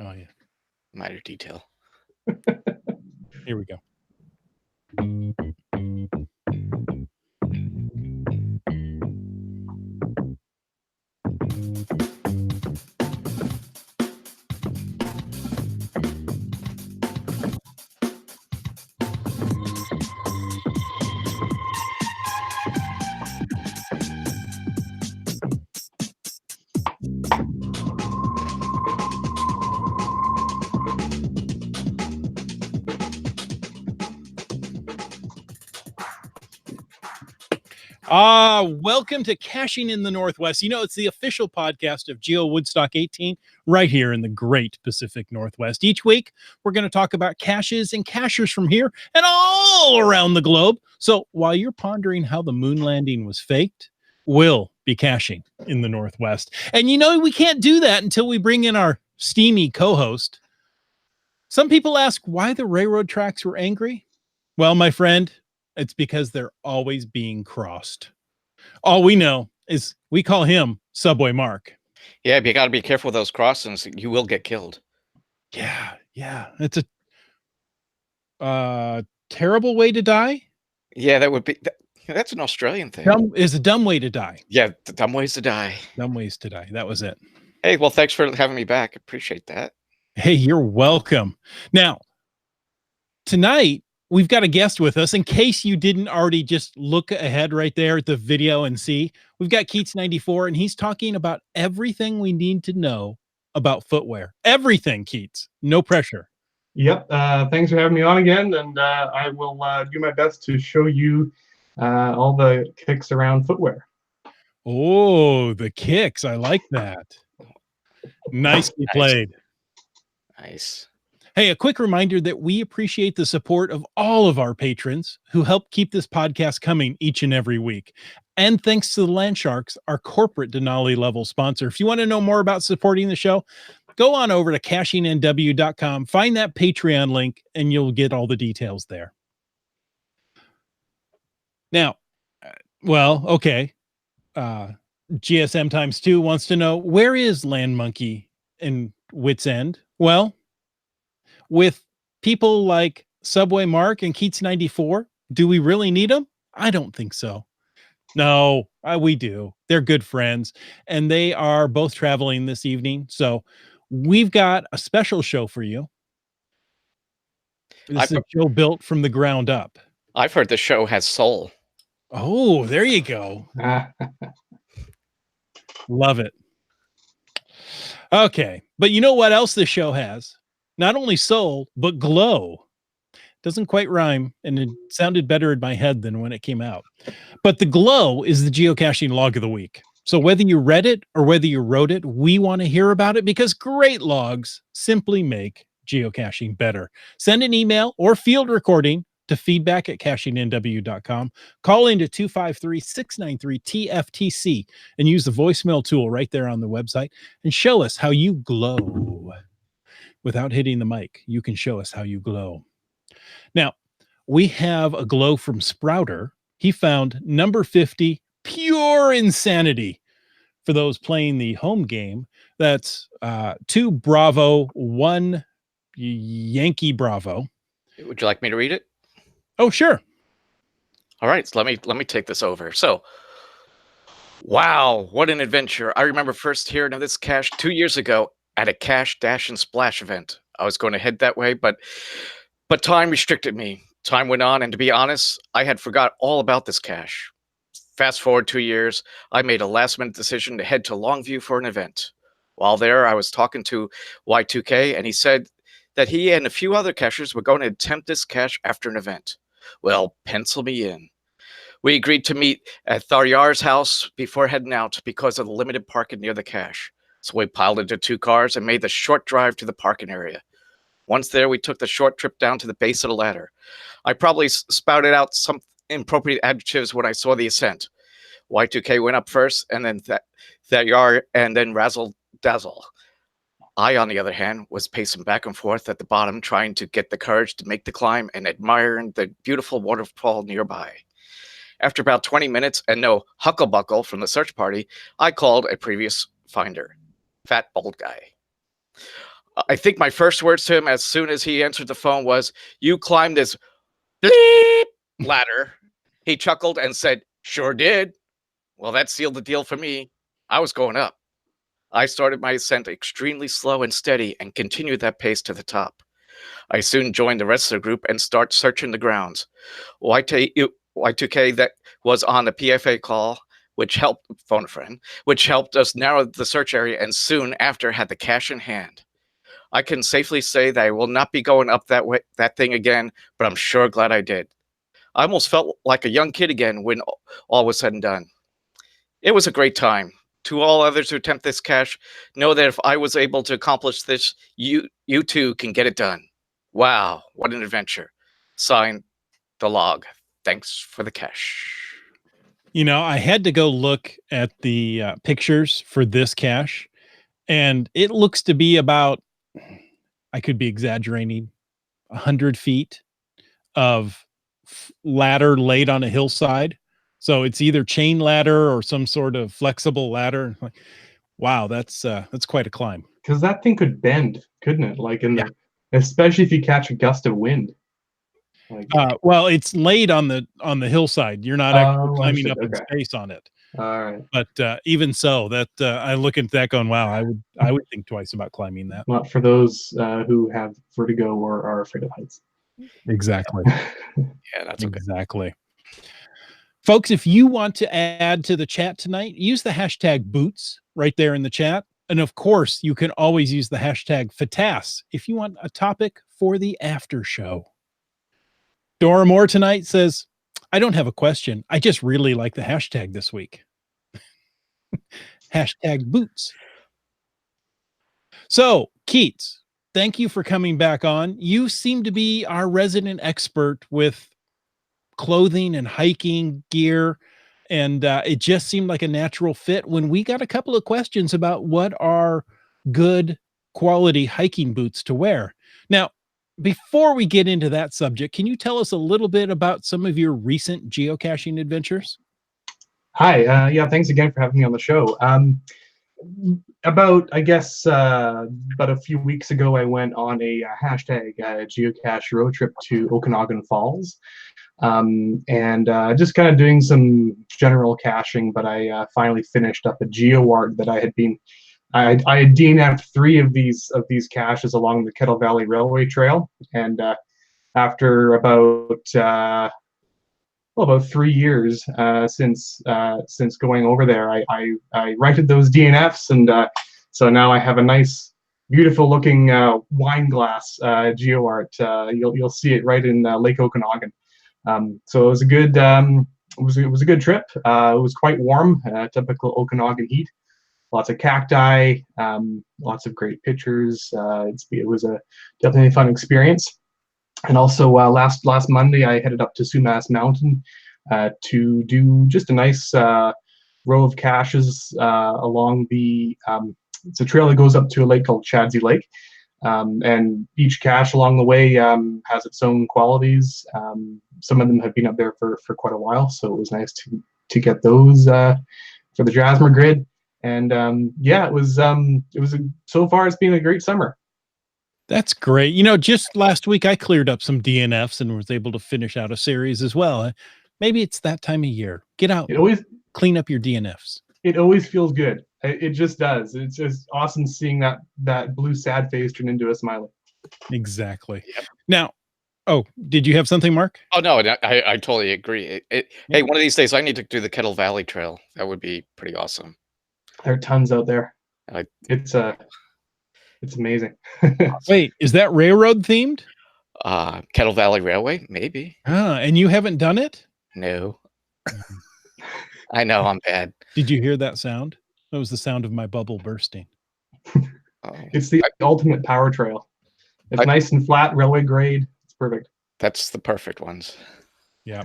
Oh, yeah. Minor detail. Here we go. Welcome to Caching in the Northwest. You know, it's the official podcast of GeoWoodstock 18 right here in the great Pacific Northwest. Each week, we're going to talk about caches and cachers from here and all around the globe. So while you're pondering how the moon landing was faked, we'll be caching in the Northwest. And you know, we can't do that until we bring in our steamy co-host. Some people ask why the railroad tracks were angry. Well, my friend, it's because they're always being crossed. All we know is we call him Subway Mark. Yeah, but you got to be careful with those crossings. You will get killed. Yeah. It's a terrible way to die. Yeah, that would be. That's an Australian thing. Dumb is a dumb way to die. Yeah, dumb ways to die. Dumb ways to die. That was it. Hey, well, thanks for having me back. Appreciate that. Hey, you're welcome. Now, tonight, we've got a guest with us. In case you didn't already just look ahead right there at the video and see, we've got Keats94, and he's talking about everything we need to know about footwear. Everything, Keats. No pressure. Yep. Thanks for having me on again, and I will do my best to show you all the kicks around footwear. Oh, the kicks. I like that. Nicely played. Nice. Hey, a quick reminder that we appreciate the support of all of our patrons who help keep this podcast coming each and every week. And thanks to the Landsharks, our corporate Denali level sponsor. If you want to know more about supporting the show, go on over to cashingnw.com, find that Patreon link, and you'll get all the details there. Now, okay. GSM times 2 wants to know, where is Land Monkey and Wits End? Well, with people like Subway Mark and Keats94, do we really need them? I don't think so. No, we do. They're good friends, and they are both traveling this evening. So we've got a special show for you. This is a show built from the ground up. I've heard the show has soul. Oh, there you go. Love it. Okay, but you know what else this show has? Not only soul, but glow. Doesn't quite rhyme, and it sounded better in my head than when it came out. But the glow is the geocaching log of the week. So whether you read it or whether you wrote it, we want to hear about it because great logs simply make geocaching better. Send an email or field recording to feedback@cashingnw.com. Call into 253-693-TFTC and use the voicemail tool right there on the website and show us how you glow. Without hitting the mic, you can show us how you glow. Now, we have a glow from Sprouter. He found number 50, pure insanity. For those playing the home game, that's 2 Bravo, 1 Yankee Bravo. Would you like me to read it? Oh, sure. All right, so let me take this over. So, wow, what an adventure. I remember first hearing of this cache 2 years ago at a Cache Dash and Splash event. I was going to head that way, but time restricted me. Time went on, and to be honest, I had forgot all about this cache. Fast forward 2 years, I made a last-minute decision to head to Longview for an event. While there, I was talking to Y2K, and he said that he and a few other cachers were going to attempt this cache after an event. Well, pencil me in. We agreed to meet at Tharyar's house before heading out because of the limited parking near the cache. So we piled into 2 cars and made the short drive to the parking area. Once there, we took the short trip down to the base of the ladder. I probably spouted out some inappropriate adjectives when I saw the ascent. Y2K went up first, and then Tharyar, and then Razzle Dazzle. I, on the other hand, was pacing back and forth at the bottom, trying to get the courage to make the climb and admiring the beautiful waterfall nearby. After about 20 minutes and no hucklebuckle from the search party, I called a previous finder, Fat Bald Guy. I think my first words to him as soon as he answered the phone was, "You climbed this bleep ladder." He chuckled and said, "Sure did." Well, that sealed the deal for me. I was going up. I started my ascent extremely slow and steady and continued that pace to the top. I soon joined the rest of the group and start searching the grounds. Y2K that was on the PFA call, which helped phone a friend, which helped us narrow the search area, and soon after had the cache in hand. I can safely say that I will not be going up that thing again, but I'm sure glad I did. I almost felt like a young kid again when all was said and done. It was a great time. To all others who attempt this cache, know that if I was able to accomplish this, you too can get it done. Wow, what an adventure. Signed, the log. Thanks for the cache. I had to go look at the pictures for this cache, and it looks to be about, I could be exaggerating, 100 feet of ladder laid on a hillside. So it's either chain ladder or some sort of flexible ladder. Like, wow, that's quite a climb. Because that thing could bend, couldn't it? Like especially if you catch a gust of wind. Like, well, it's laid on the hillside. You're not actually climbing up in okay. space on it. All right. But even so, that I look at that going, wow, I would think twice about climbing that. Not for those who have vertigo or are afraid of heights. Exactly. Yeah, that's okay. Exactly. Folks, if you want to add to the chat tonight, use the hashtag boots right there in the chat. And of course, you can always use the hashtag FATAS if you want a topic for the after show. Dora Moore tonight says, I don't have a question. I just really like the hashtag this week. Hashtag boots. So, Keats, thank you for coming back on. You seem to be our resident expert with clothing and hiking gear, and it just seemed like a natural fit when we got a couple of questions about what are good quality hiking boots to wear. Now, before we get into that subject, can you tell us a little bit about some of your recent geocaching adventures? Hi, yeah, thanks again for having me on the show. About a few weeks ago, I went on a hashtag geocache road trip to Okanagan Falls. And just kind of doing some general caching, but I finally finished up a GeoWart that I had had DNF'd 3 of these caches along the Kettle Valley Railway Trail, and after about 3 years since going over there, I righted those DNFs, and so now I have a nice, beautiful looking wine glass GeoWart. You'll see it right in Lake Okanagan. So it was a good it was a good trip. It was quite warm, typical Okanagan heat. Lots of cacti, lots of great pictures. It was definitely a fun experience. And also last Monday, I headed up to Sumas Mountain to do just a nice row of caches along the. It's a trail that goes up to a lake called Chadsey Lake. And each cache along the way has its own qualities. Some of them have been up there for quite a while, so it was nice to get those for the Jasmer grid. And so far it's been a great summer. That's great. Just last week I cleared up some DNFs and was able to finish out a series as well. Maybe it's that time of year. Get out, clean up your DNFs. It always feels good. It just does. It's just awesome seeing that blue sad face turn into a smiley. Exactly. Yep. Now, did you have something, Mark? Oh, no, I totally agree. Hey, one of these days I need to do the Kettle Valley Trail. That would be pretty awesome. There are tons out there. It's amazing. Wait, is that railroad themed? Kettle Valley Railway, maybe. And you haven't done it? No. I know, I'm bad. Did you hear that sound? That was the sound of my bubble bursting. It's the ultimate power trail. It's nice and flat, railway grade. It's perfect. That's the perfect ones. Yeah.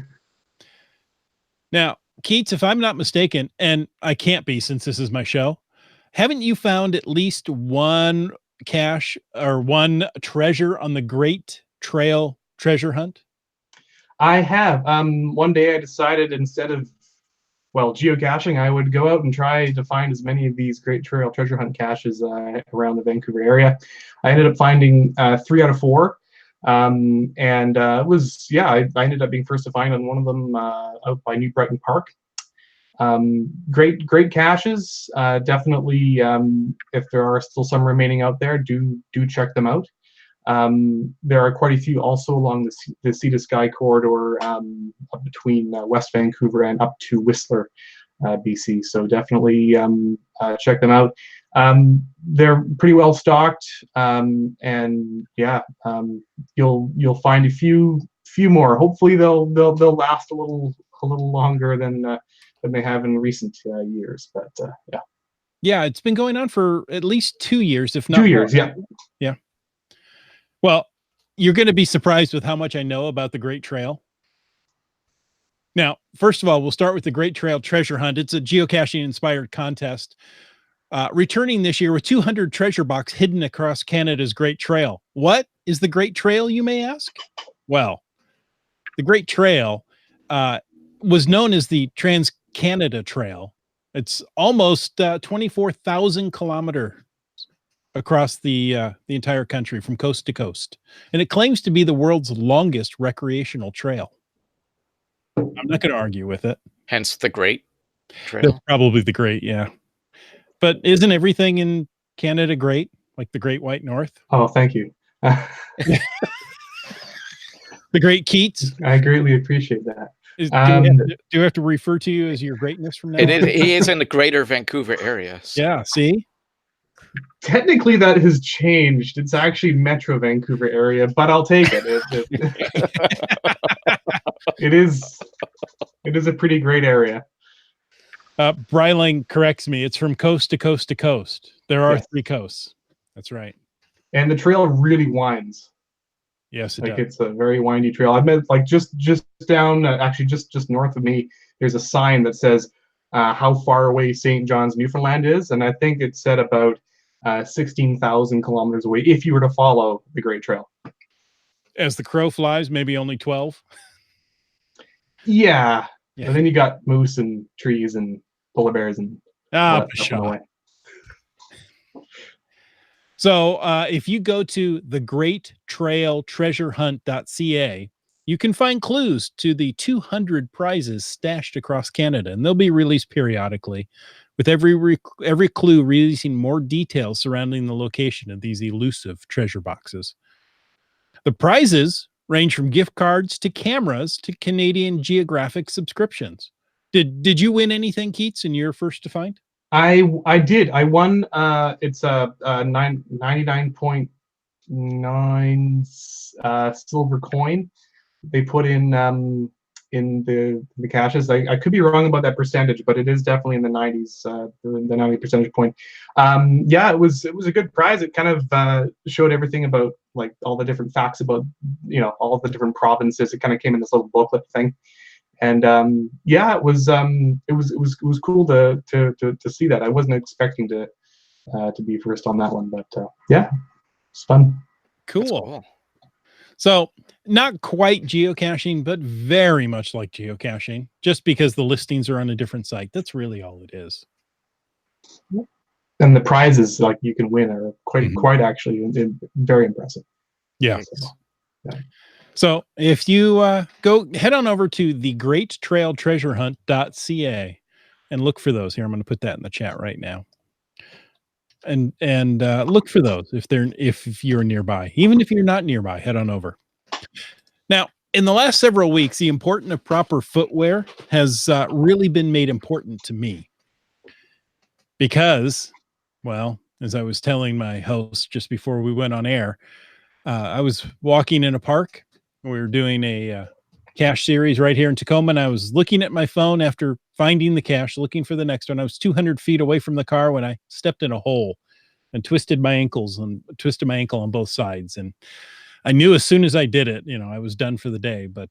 Now, Keats, if I'm not mistaken, and I can't be since this is my show, haven't you found at least one cache or one treasure on the Great Trail treasure hunt? I have. One day I decided instead of geocaching, I would go out and try to find as many of these great trail treasure hunt caches around the Vancouver area. I ended up finding 3 out of 4. And it was, I ended up being first to find on one of them out by New Brighton Park. Great caches. Definitely, if there are still some remaining out there, do check them out. There are quite a few also along the Sea to Sky corridor up between West Vancouver and up to Whistler, BC. So definitely check them out. They're pretty well stocked, and you'll find a few more. Hopefully they'll last a little longer than they have in recent years. But Yeah, it's been going on for at least 2 years, if not 2 years. more. Yeah. Well, you're going to be surprised with how much I know about the Great Trail. Now, first of all, we'll start with the Great Trail Treasure Hunt. It's a geocaching-inspired contest, returning this year with 200 treasure box hidden across Canada's Great Trail. What is the Great Trail, you may ask? Well, the Great Trail was known as the Trans-Canada Trail. It's almost 24,000 kilometers across the entire country from coast to coast. And it claims to be the world's longest recreational trail. I'm not going to argue with it. Hence the Great Trail. That's probably the Great, yeah. But isn't everything in Canada great? Like the Great White North? Oh, thank you. The Great Keats? I greatly appreciate that. Do I have to refer to you as your greatness from now on? He is in the greater Vancouver area. So. Yeah, see? Technically, that has changed. It's actually Metro Vancouver area, but I'll take it. It is a pretty great area. Bryling corrects me. It's from coast to coast to coast. There are 3 coasts. That's right. And the trail really winds. Yes, it does. It's a very windy trail. I've been just down, actually just north of me. There's a sign that says how far away St. John's, Newfoundland is, and I think it said about 16,000 kilometers away if you were to follow the Great Trail. As the crow flies, maybe only 12. Yeah. And then you got moose and trees and polar bears and sure. So if you go to thegreattrailtreasurehunt.ca, you can find clues to the 200 prizes stashed across Canada, and they'll be released periodically, with every clue releasing more details surrounding the location of these elusive treasure boxes. The prizes range from gift cards to cameras to Canadian Geographic subscriptions. Did you win anything, Keats, in your first to find? I did. I won. It's a 99.9 silver coin. They put in the caches. I could be wrong about that percentage, but it is definitely in the 90s, the 90 percentage point. It was a good prize. It kind of showed everything about like all the different facts about all of the different provinces. It kind of came in this little booklet thing, and it was cool to see that. I wasn't expecting to be first on that one, but it's fun. Cool. So not quite geocaching, but very much like geocaching, just because the listings are on a different site. That's really all it is. And the prizes like you can win are quite actually very impressive. Yeah. So if you head on over to thegreattrailtreasurehunt.ca and look for those. Here, I'm going to put that in the chat right now. And look for those if you're nearby. Even if you're not nearby, head on over. Now, in the last several weeks, the importance of proper footwear has really been made important to me because, well, as I was telling my host just before we went on air, I was walking in a park. We were doing a cache series right here in Tacoma, and I was looking at my phone after finding the cache, looking for the next one. I was 200 feet away from the car when I stepped in a hole and twisted my ankle on both sides. And I knew as soon as I did it, I was done for the day, but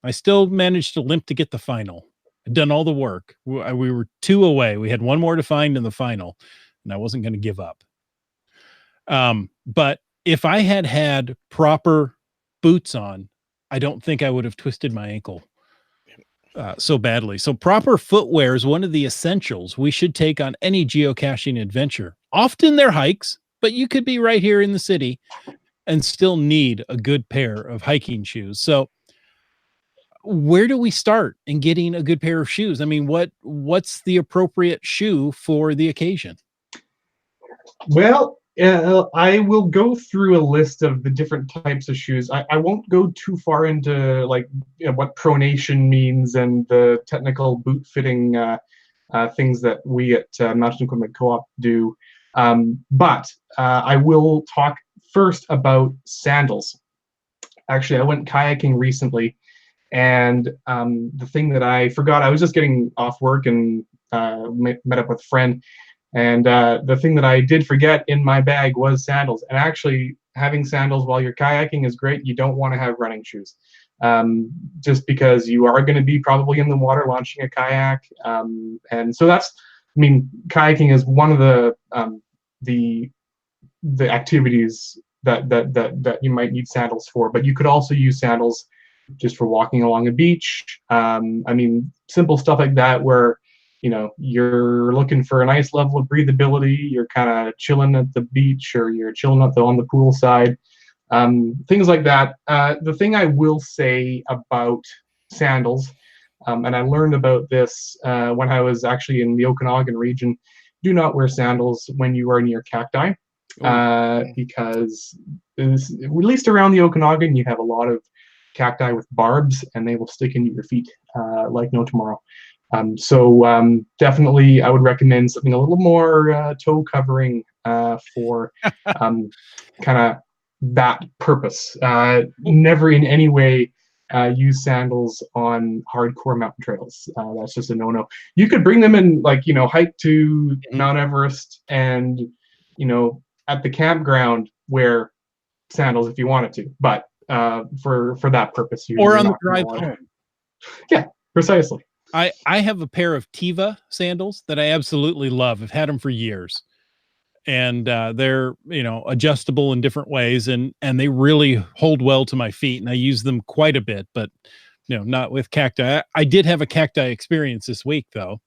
I still managed to limp to get the final. I'd done all the work. We were 2 away. We had 1 more to find in the final, and I wasn't going to give up. But if I had proper boots on, I don't think I would have twisted my ankle. so badly. So proper footwear is one of the essentials we should take on any geocaching adventure. Often they're hikes, but you could be right here in the city and still need a good pair of hiking shoes. So where do we start in getting a good pair of shoes? I mean, what's the appropriate shoe for the occasion? Well, I will go through a list of the different types of shoes. I won't go too far into like what pronation means and the technical boot fitting things that we at Mountain Equipment Co-op do. But I will talk first about sandals. Actually, I went kayaking recently, and the thing that I forgot, I was just getting off work and met up with a friend. And the thing that I did forget in my bag was sandals. And actually, having sandals while you're kayaking is great. You don't want to have running shoes, just because you are going to be probably in the water launching a kayak. And so that's, I mean, kayaking is one of the activities that you might need sandals for. But you could also use sandals just for walking along a beach. I mean, simple stuff like that where you're looking for a nice level of breathability, you're kind of chilling at the beach or you're chilling on the pool side, things like that. The thing I will say about sandals, and I learned about this when I was actually in the Okanagan region, do not wear sandals when you are near cacti, because at least around the Okanagan, you have a lot of cacti with barbs and they will stick into your feet like no tomorrow. So definitely, I would recommend something a little more toe covering for kind of that purpose. Never in any way use sandals on hardcore mountain trails. That's just a no-no. You could bring them in, like hike to Mount Everest, and at the campground wear sandals if you wanted to, but for that purpose, or on the drive home. Yeah, precisely. I have a pair of Tiva sandals that I absolutely love. I've had them for years, and they're adjustable in different ways, and they really hold well to my feet, and I use them quite a bit. But not with cacti. I did have a cacti experience this week, though.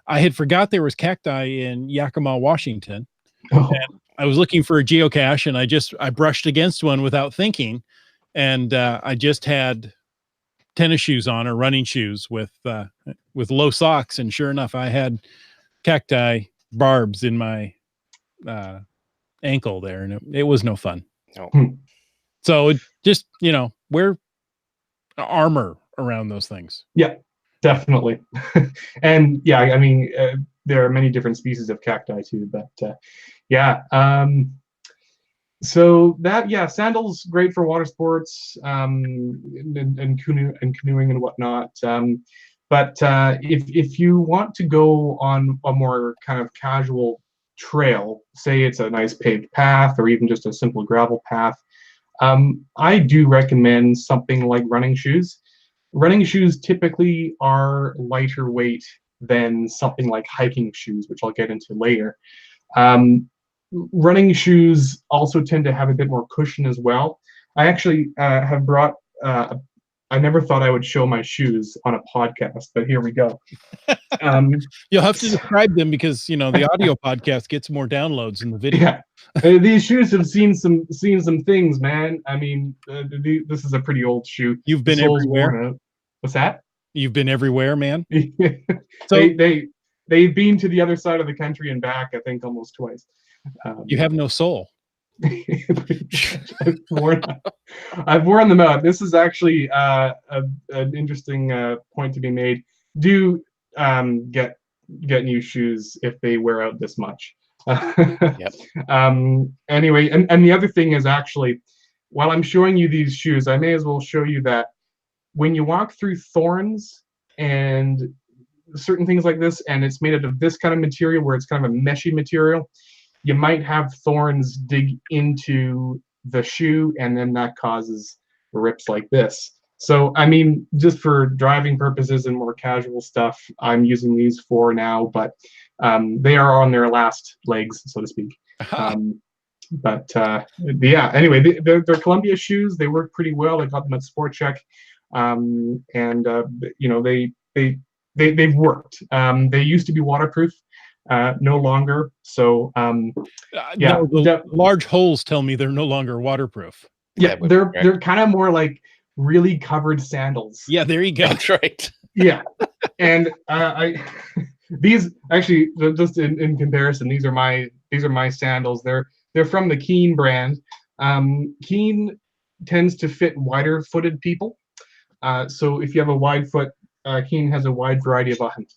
I had forgot there was cacti in Yakima, Washington. Oh. And I was looking for a geocache, and I brushed against one without thinking, and I just had tennis shoes on, or running shoes with low socks, and sure enough, I had cacti barbs in my ankle there, and it was no fun. Oh. So just wear armor around those things. Yeah, definitely. And yeah, I mean, there are many different species of cacti too, but yeah. So that, sandals great for water sports, and canoeing and whatnot. But if you want to go on a more kind of casual trail, say it's a nice paved path or even just a simple gravel path, I do recommend something like running shoes. Running shoes typically are lighter weight than something like hiking shoes, which I'll get into later. Running shoes also tend to have a bit more cushion as well. I actually have brought, I never thought I would show my shoes on a podcast, but here we go. You'll have to describe them because, the audio podcast gets more downloads than the video. Yeah. These shoes have seen some things, man. I mean, this is a pretty old shoe. You've been everywhere. What's that? You've been everywhere, man. So they've been to the other side of the country and back, I think, almost twice. You have no soul. I've worn them out. This is actually an interesting point to be made. Do get new shoes if they wear out this much. Yep. Anyway, and the other thing is, actually, while I'm showing you these shoes, I may as well show you that when you walk through thorns and certain things like this, and it's made out of this kind of material where it's kind of a meshy material, you might have thorns dig into the shoe, and then that causes rips like this. So, I mean, just for driving purposes and more casual stuff, I'm using these for now, but they are on their last legs, so to speak. But yeah, anyway, they're Columbia shoes. They work pretty well. I got them at Sport Check. And they they've worked. They used to be waterproof, no longer. So yeah, No, the large holes tell me they're no longer waterproof. yeah, That would be correct. they're kind of more like really covered sandals. Yeah, there you go. That's right. Yeah, and I these actually, just in comparison, these are my sandals. They're from the Keen brand. Keen tends to fit wider footed people. So if you have a wide foot, Keen has a wide variety of options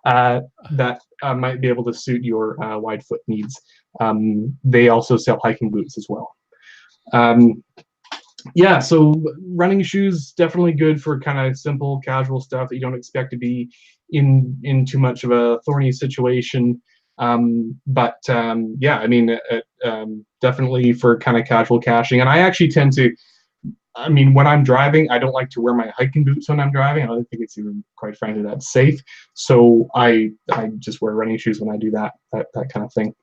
that might be able to suit your wide foot needs. They also sell hiking boots as well. Yeah, so running shoes definitely good for kind of simple, casual stuff that you don't expect to be in too much of a thorny situation. But yeah, I mean, definitely for kind of casual caching. And I actually tend to, I mean, when I'm driving, I don't like to wear my hiking boots when I'm driving. I don't think it's even, quite frankly, that safe. So I just wear running shoes when I do that kind of thing.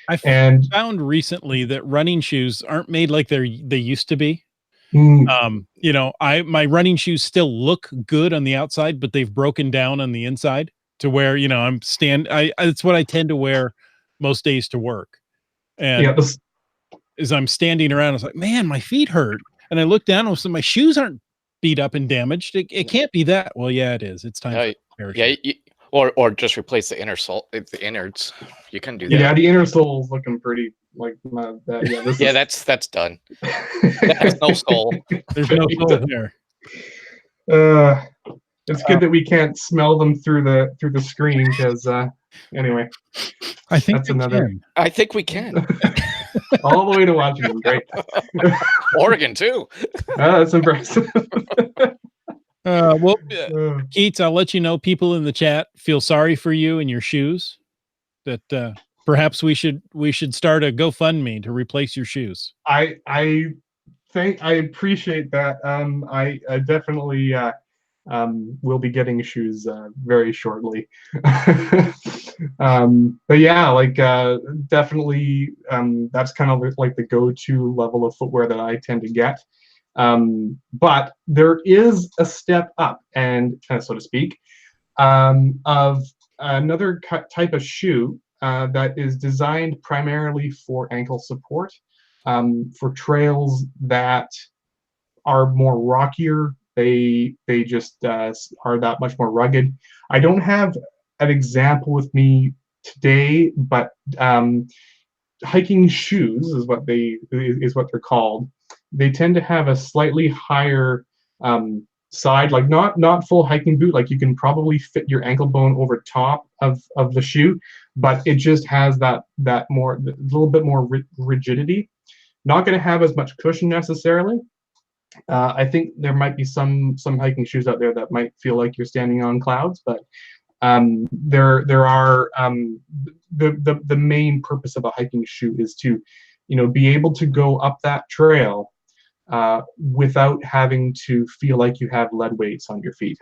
I And found recently that running shoes aren't made like they used to be. You know, my running shoes still look good on the outside, but they've broken down on the inside to where, you know, it's what I tend to wear most days to work. And yeah, as I'm standing around, I was like, man, my feet hurt. And I looked down and was, my shoes aren't beat up and damaged. It can't be that. Well, yeah, it is. It's time for a pair of shoes. Or just replace the the innards. You can do that. yeah, the inner sole's looking pretty like that. Yeah, Yeah, that's done. That has no soul. There's no soul there. It's good that we can't smell them through the screen, because anyway, I think that's another. I think we can. All the way to Washington, great. Oregon too. That's impressive. Well, Keats, I'll let you know, people in the chat feel sorry for you and your shoes, that perhaps we should start a GoFundMe to replace your shoes. I appreciate that. I definitely will be getting shoes very shortly. But yeah, like definitely that's kind of like the go-to level of footwear that I tend to get. But there is a step up, and so to speak, of another type of shoe that is designed primarily for ankle support, for trails that are more rockier. They just are that much more rugged. I don't have an example with me today, but hiking shoes is what they're called. They tend to have a slightly higher side, like not full hiking boot, like you can probably fit your ankle bone over top of the shoe, but it just has that more, a little bit more rigidity. Not going to have as much cushion necessarily. I think there might be some hiking shoes out there that might feel like you're standing on clouds, but there are the main purpose of a hiking shoe is to, be able to go up that trail without having to feel like you have lead weights on your feet,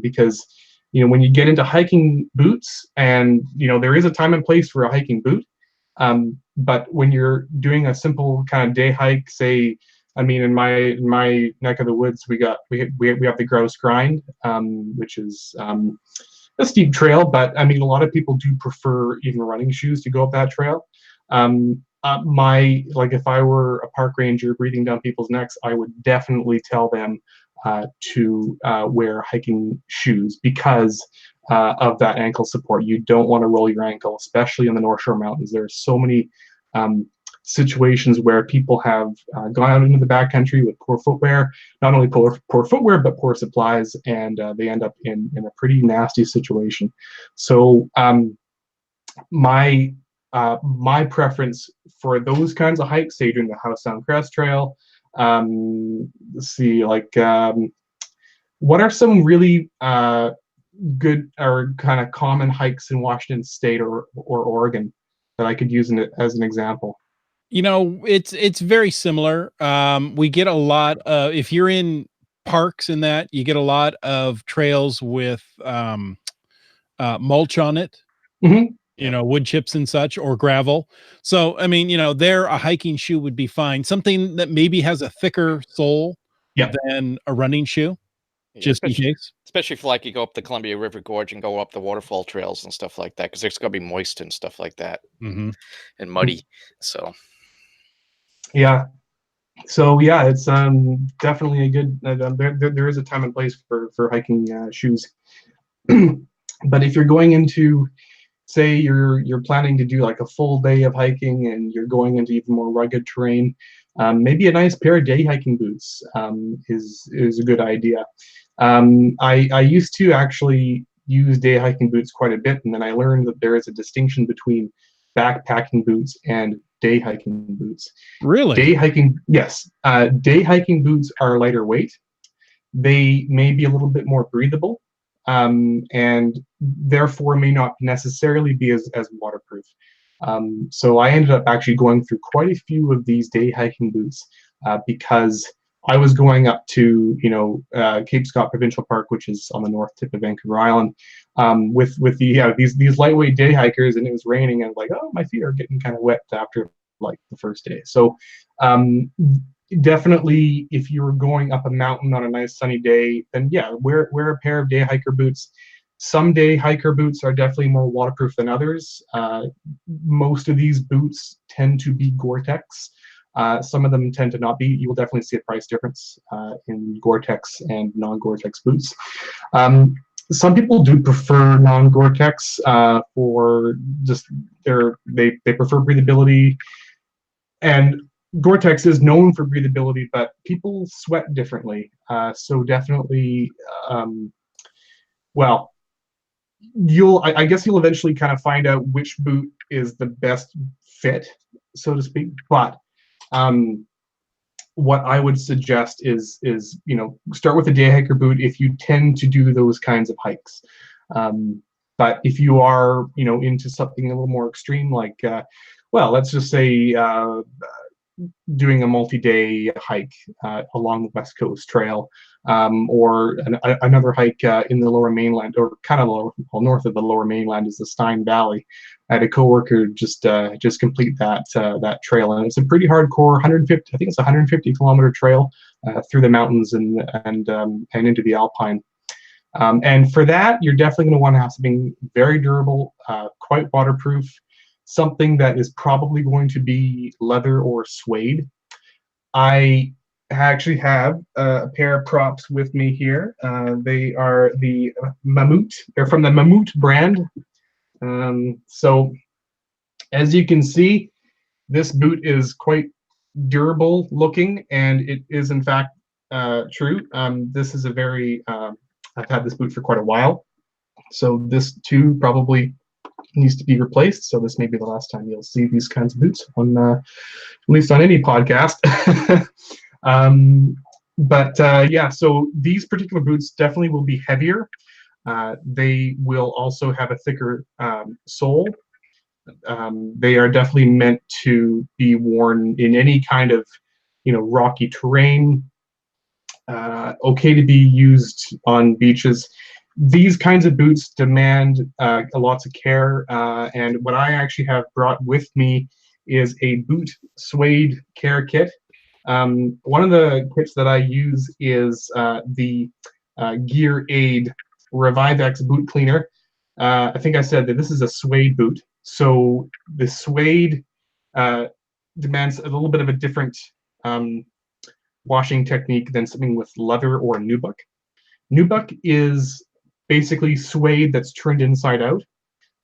because when you get into hiking boots, and there is a time and place for a hiking boot, but when you're doing a simple kind of day hike, say, I mean, in my neck of the woods, we have the Grouse Grind, which is a steep trail, but I mean, a lot of people do prefer even running shoes to go up that trail. If I were a park ranger breathing down people's necks, I would definitely tell them to wear hiking shoes because of that ankle support. You don't want to roll your ankle, especially in the North Shore Mountains. There are so many situations where people have gone out into the backcountry with poor footwear, not only poor footwear, but poor supplies, and they end up in a pretty nasty situation. So my preference for those kinds of hikes, say during the House Sound Crest Trail, let's see, what are some really good or kind of common hikes in Washington State or Oregon that I could use as an example? It's very similar. We get a lot of, if you're in parks and that, you get a lot of trails with mulch on it. Mm-hmm. Wood chips and such, or gravel. So, I mean, there a hiking shoe would be fine. Something that maybe has a thicker sole Yeah. than a running shoe. Yeah, just in case. especially if like you go up the Columbia River Gorge and go up the waterfall trails and stuff like that, because it's gonna be moist and stuff like that Hmm. and muddy. So Yeah. So yeah, it's definitely a good. There is a time and place for hiking shoes. But if you're going into, say you're planning to do like a full day of hiking and you're going into even more rugged terrain, maybe a nice pair of day hiking boots is a good idea. I used to actually use day hiking boots quite a bit, and then I learned that there is a distinction between backpacking boots and day hiking boots. Really? Day hiking, yes, day hiking boots are lighter weight. They may be a little bit more breathable, and therefore may not necessarily be as waterproof. So I ended up actually going through quite a few of these day hiking boots because I was going up to Cape Scott Provincial Park, which is on the north tip of Vancouver Island, with these lightweight day hikers, and it was raining, and like, oh, my feet are getting kind of wet after like the first day. So definitely, if you were going up a mountain on a nice sunny day, then yeah, wear a pair of day hiker boots. Some day hiker boots are definitely more waterproof than others. Most of these boots tend to be Gore-Tex. Some of them tend to not be. You will definitely see a price difference in Gore-Tex and non-Gore-Tex boots. Some people do prefer non-Gore-Tex for just they prefer breathability, and Gore-Tex is known for breathability, but people sweat differently. So definitely, well, I guess you'll eventually kind of find out which boot is the best fit, so to speak. But what I would suggest is start with a day hiker boot if you tend to do those kinds of hikes. But if you are into something a little more extreme, like well, let's just say doing a multi-day hike along the West Coast Trail, or another hike in the Lower Mainland, or kind of north of the Lower Mainland is the Stein Valley. I had a coworker just complete that trail, and it's a pretty hardcore 150. I think it's a 150-kilometer trail through the mountains and into the Alpine. And for that, you're definitely going to want to have something very durable, quite waterproof, something that is probably going to be leather or suede. I actually have a pair of props with me here. They are the Mammut. They're from the Mammut brand. So as you can see, this boot is quite durable looking, and it is in fact true. This is a very, I've had this boot for quite a while. So this too probably needs to be replaced. So this may be the last time you'll see these kinds of boots on, at least on any podcast. Yeah, so these particular boots definitely will be heavier. They will also have a thicker sole. They are definitely meant to be worn in any kind of, rocky terrain. Okay to be used on beaches. These kinds of boots demand lots of care, and what I actually have brought with me is a boot suede care kit. One of the kits that I use is the Gear Aid Revive X boot cleaner. I think I said that this is a suede boot, so the suede demands a little bit of a different washing technique than something with leather or nubuck. Nubuck is basically suede that's turned inside out,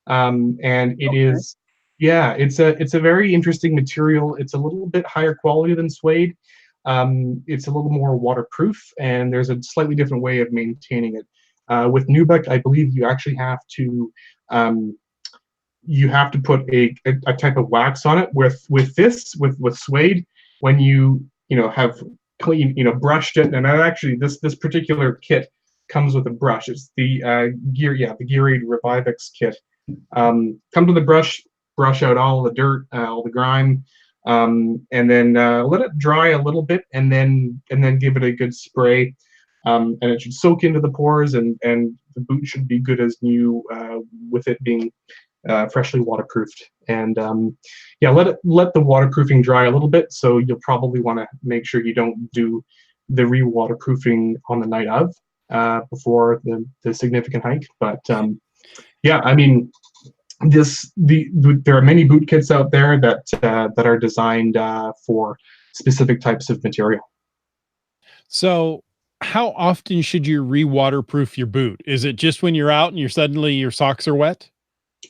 and it is, yeah, it's a very interesting material. It's a little bit higher quality than suede. It's a little more waterproof, and there's a slightly different way of maintaining it. With nubuck, I believe you actually have to put a type of wax on it. With suede, when you have clean brushed it, and actually this particular kit comes with a brush. It's the the Gear Aid Revive X kit. Come with a brush out all the dirt, all the grime, and then let it dry a little bit, and then give it a good spray, and it should soak into the pores, and the boot should be good as new with it being freshly waterproofed. And yeah, let the waterproofing dry a little bit. So you'll probably want to make sure you don't do the re-waterproofing on the night of. before the significant hike. But yeah, I mean, there are many boot kits out there that are designed for specific types of material. So, how often should you re-waterproof your boot? Is it just when you're out and suddenly your socks are wet?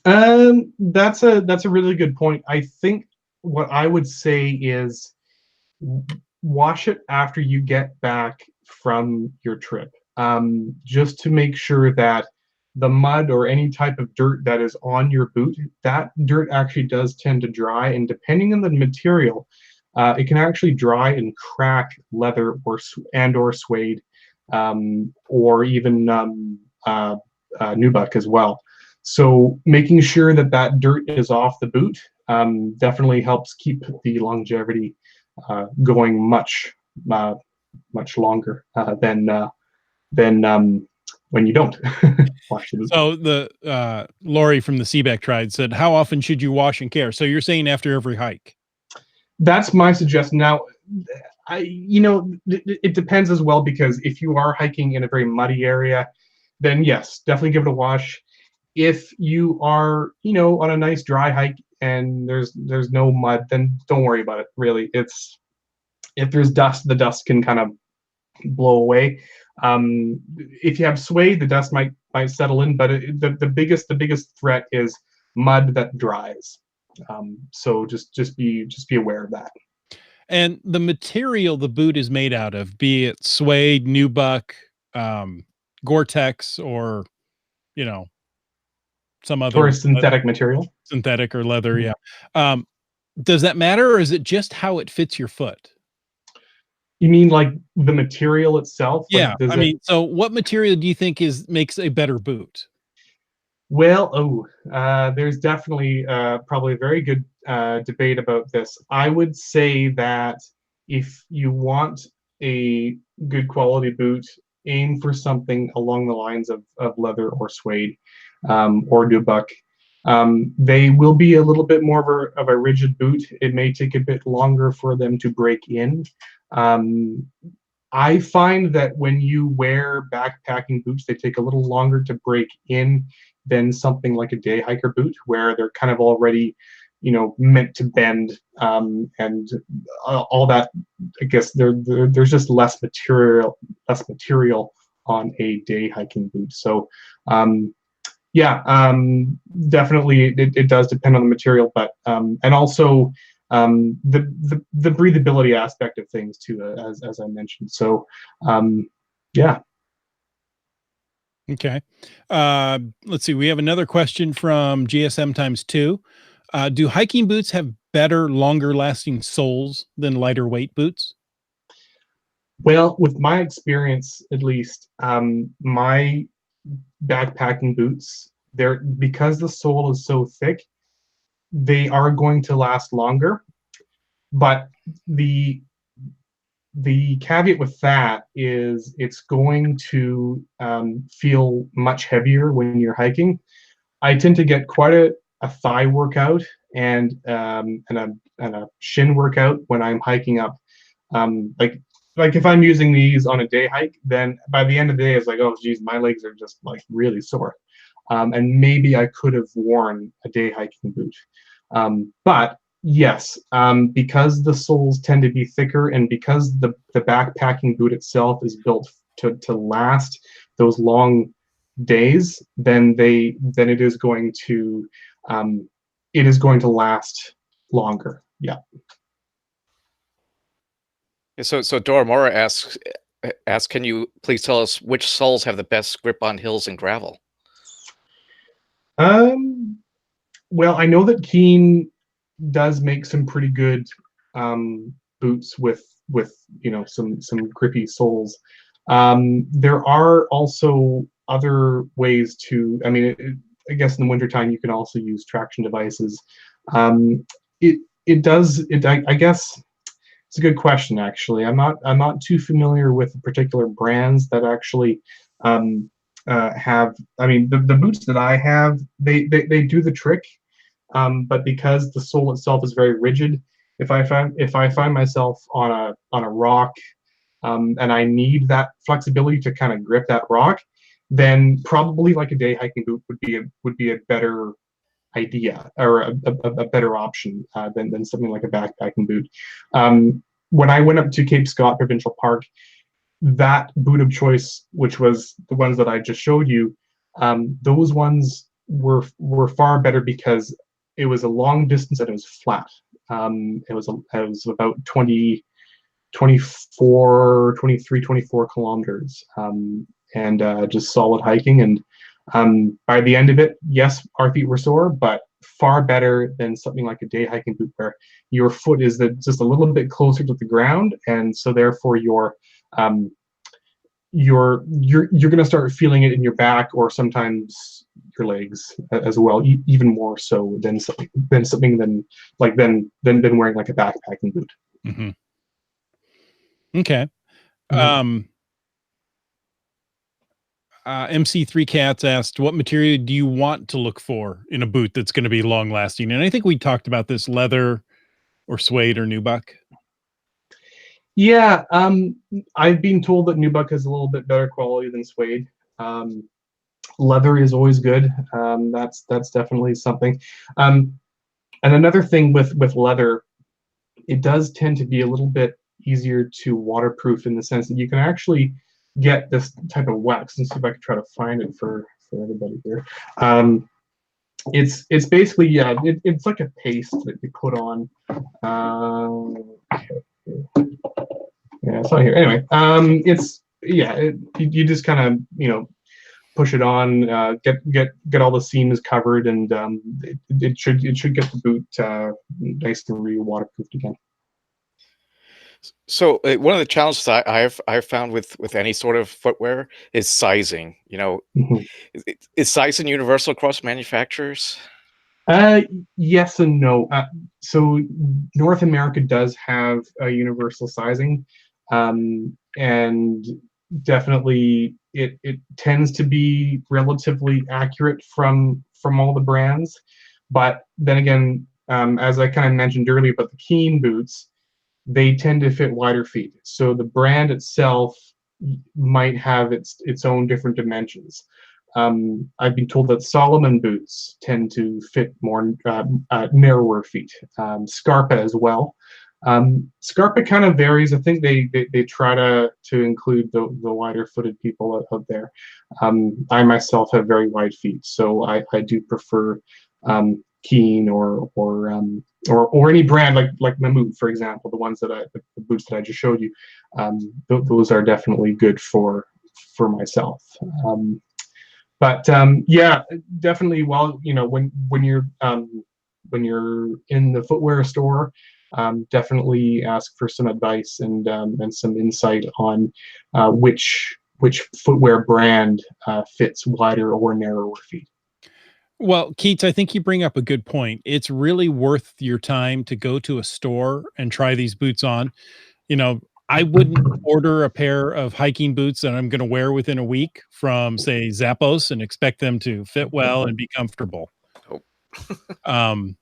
That's a really good point. I think what I would say is wash it after you get back from your trip, just to make sure that the mud or any type of dirt that is on your boot, that dirt actually does tend to dry, and depending on the material, it can actually dry and crack leather or suede, or even nubuck as well. So making sure that that dirt is off the boot definitely helps keep the longevity going much longer than when you don't wash the boot. So the Lori from the Seaback Tribe said, "How often should you wash and care?" So you're saying after every hike? That's my suggestion. Now, it depends as well, because if you are hiking in a very muddy area, then yes, definitely give it a wash. If you are, on a nice dry hike and there's no mud, then don't worry about it. Really, if there's dust, the dust can kind of blow away. If you have suede, the dust might settle in, but the biggest threat is mud that dries. So just be aware of that. And the material the boot is made out of, be it suede, nubuck, Gore-Tex, or some other Or a synthetic material. synthetic or leather, yeah. Does that matter, or is it just how it fits your foot? You mean like the material itself? Yeah, Like, I mean, so what material do you think makes a better boot? Well, there's definitely probably a very good debate about this. I would say that if you want a good quality boot, aim for something along the lines of leather or suede, or nubuck. They will be a little bit more of a rigid boot. It may take a bit longer for them to break in. I find that when you wear backpacking boots, they take a little longer to break in than something like a day hiker boot, where they're kind of already, meant to bend, and all that. I guess there's just less material on a day hiking boot. So, definitely it does depend on the material, but and also the breathability aspect of things too, as I mentioned. So, yeah. Okay. Let's see. We have another question from GSM times 2. Do hiking boots have better, longer lasting soles than lighter weight boots? Well, with my experience, at least, my backpacking boots, because the sole is so thick, they are going to last longer. But the caveat with that is it's going to feel much heavier when you're hiking. I tend to get quite a thigh workout and a shin workout when I'm hiking up. Like if I'm using these on a day hike, then by the end of the day, it's like, oh geez, my legs are just like really sore. And maybe I could have worn a day hiking boot. But yes, because the soles tend to be thicker, and because the backpacking boot itself is built to last those long days, then it is going to last longer. Yeah. So Doramora asks, can you please tell us which soles have the best grip on hills and gravel? Well, I know that Keen does make some pretty good boots with some grippy soles. There are also other ways to. I mean, I guess in the wintertime you can also use traction devices. It does. I guess it's a good question. Actually, I'm not too familiar with the particular brands that actually have. I mean, the boots that I have, they do the trick. But because the sole itself is very rigid, if I find myself on a rock, and I need that flexibility to kind of grip that rock, then probably like a day hiking boot would be a better idea, or a better option than something like a backpacking boot. When I went up to Cape Scott Provincial Park, that boot of choice, which was the ones that I just showed you, those ones were far better because it was a long distance and it was flat. It was about 24 kilometers, and just solid hiking. And by the end of it, yes, our feet were sore, but far better than something like a day hiking boot where your foot is just a little bit closer to the ground, and so therefore you're going to start feeling it in your back, or sometimes your legs as well, even more so than something like wearing like a backpacking boot. Mm-hmm. Okay. MC3 Cats asked, what material do you want to look for in a boot that's going to be long lasting? And I think we talked about this: leather or suede or nubuck. Yeah, I've been told that nubuck is a little bit better quality than suede. Leather is always good. That's definitely something. And another thing with leather, it does tend to be a little bit easier to waterproof, in the sense that you can actually get this type of wax. And see if I can try to find it for everybody here. It's basically, yeah, it's like a paste that you put on. Yeah, it's not here. Anyway, you just kind of push it on, get all the seams covered, and it should get the boot nice and waterproofed again. So one of the challenges I've found with any sort of footwear is sizing. Mm-hmm. Is sizing universal across manufacturers? Yes and no. So North America does have a universal sizing, and definitely it tends to be relatively accurate from all the brands. But then again, as I kind of mentioned earlier about the Keen boots, they tend to fit wider feet. So the brand itself might have its own different dimensions. I've been told that Solomon boots tend to fit more narrower feet. Scarpa as well. Scarpa kind of varies. I think they try to include the wider footed people out there. I myself have very wide feet, so I do prefer Keen or any brand like Mammut, for example. The ones the boots that I just showed you, those are definitely good for myself. But yeah, definitely. Well, when you're in the footwear store, definitely ask for some advice and some insight on which footwear brand fits wider or narrower feet. Well, Keats, I think you bring up a good point. It's really worth your time to go to a store and try these boots on. I wouldn't order a pair of hiking boots that I'm going to wear within a week from, say, Zappos, and expect them to fit well and be comfortable. I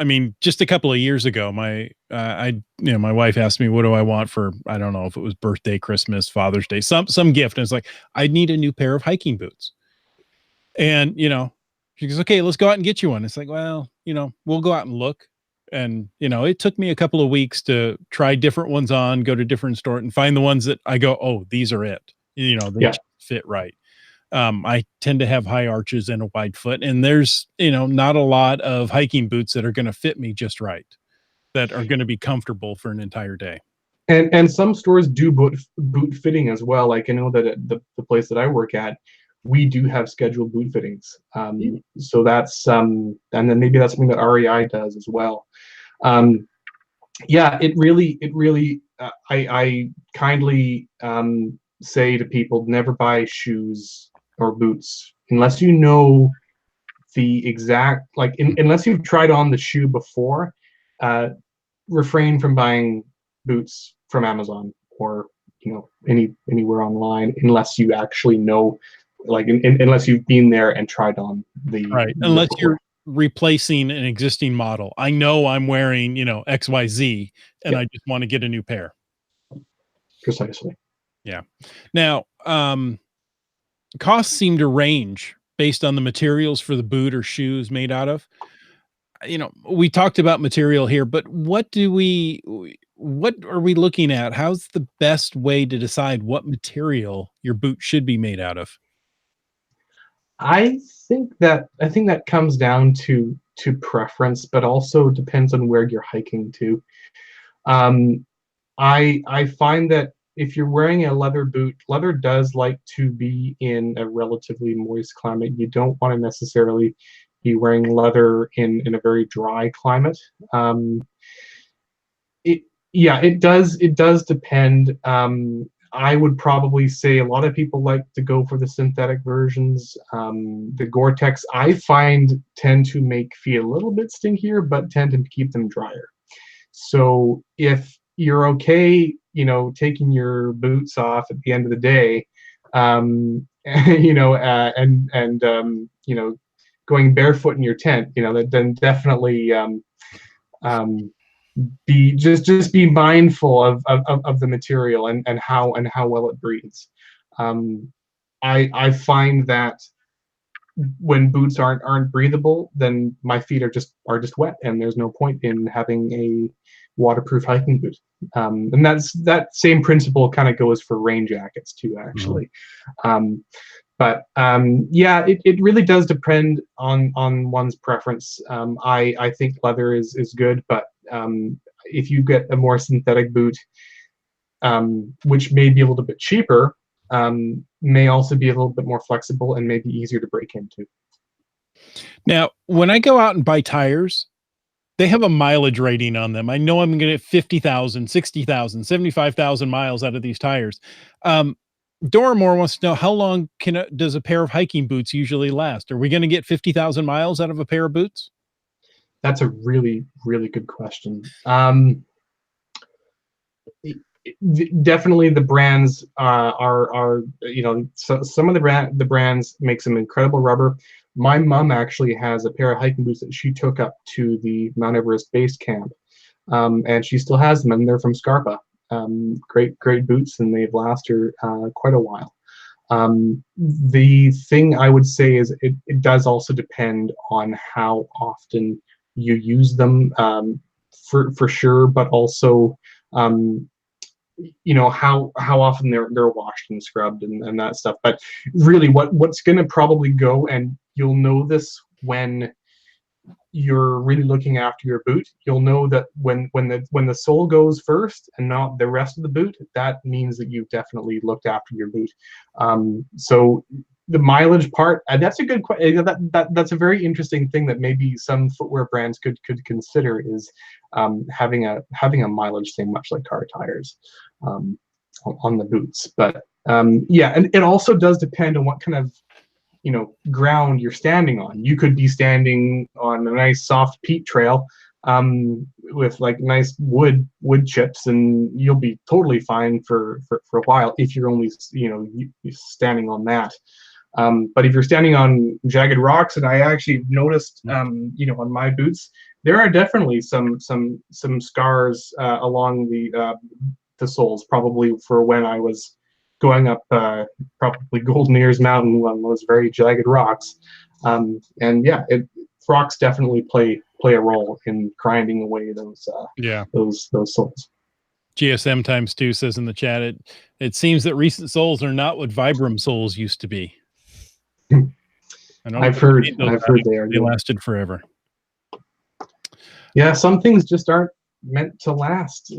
mean, just a couple of years ago, my wife asked me, what do I want for, I don't know if it was birthday, Christmas, Father's Day, some gift. And it's like, I need a new pair of hiking boots. And, she goes, okay, let's go out and get you one. It's like, well, we'll go out and look. And, it took me a couple of weeks to try different ones on, go to different stores and find the ones that I go, oh, these are it. They just fit right. I tend to have high arches and a wide foot, and there's, not a lot of hiking boots that are going to fit me just right, that are going to be comfortable for an entire day. And some stores do boot fitting as well. Like, I know that at the place that I work at, we do have scheduled boot fittings. So that's and then maybe that's something that REI does as well. Yeah, it really I kindly say to people, never buy shoes or boots unless you know the exact, unless you've tried on the shoe before. Refrain from buying boots from Amazon or anywhere online unless you actually know, unless you've been there and tried on the right. Unless you're replacing an existing model. I know I'm wearing XYZ and I just want to get a new pair. Precisely. Yeah. Now, costs seem to range based on the materials for the boot or shoes made out of. We talked about material here, but what are we looking at? How's the best way to decide what material your boot should be made out of? I think that comes down to preference, but also depends on where you're hiking to. Um, I find that if you're wearing a leather boot, leather does like to be in a relatively moist climate. You don't want to necessarily be wearing leather in a very dry climate. It Yeah, it does depend. I would probably say a lot of people like to go for the synthetic versions. The Gore-Tex I find tend to make feet a little bit stinkier, but tend to keep them drier. So if you're okay, taking your boots off at the end of the day, and going barefoot in your tent, then definitely um, be mindful of the material and how well it breathes. Um, I find that when boots aren't breathable, then my feet are just wet, and there's no point in having a waterproof hiking boot. And that same principle kind of goes for rain jackets too, actually. Yeah, it really does depend on one's preference. I think leather is good, but if you get a more synthetic boot, which may be a little bit cheaper, may also be a little bit more flexible and maybe easier to break into. Now, when I go out and buy tires, they have a mileage rating on them. I know I'm going to get 50,000, 60,000, 75,000 miles out of these tires. Doramore wants to know, how long does a pair of hiking boots usually last? Are we going to get 50,000 miles out of a pair of boots? That's a really, really good question. Definitely the brands are so some of the brands make some incredible rubber. My mom actually has a pair of hiking boots that she took up to the Mount Everest base camp, and she still has them, and they're from Scarpa. Great boots, and they've lasted her quite a while. The thing I would say is it does also depend on how often you use them, for sure, but also how often they're washed and scrubbed and that stuff. But really, what's going to probably go, and you'll know this when you're really looking after your boot, you'll know that when the sole goes first and not the rest of the boot, that means that you've definitely looked after your boot. So the mileage part, that's a good question. That's a very interesting thing that maybe some footwear brands could consider, is having a mileage thing, much like car tires, on the boots. But yeah, and it also does depend on what kind of ground you're standing on. You could be standing on a nice soft peat trail, with like nice wood chips, and you'll be totally fine for a while if you're only standing on that. But if you're standing on jagged rocks, and I actually noticed, on my boots, there are definitely some scars along the soles, probably for when I was going up probably Golden Ears Mountain on those very jagged rocks. And yeah, rocks definitely play a role in grinding away those soles. GSM times 2 says in the chat, it seems that recent soles are not what Vibram soles used to be. I've heard they lasted forever. Yeah, some things just aren't meant to last,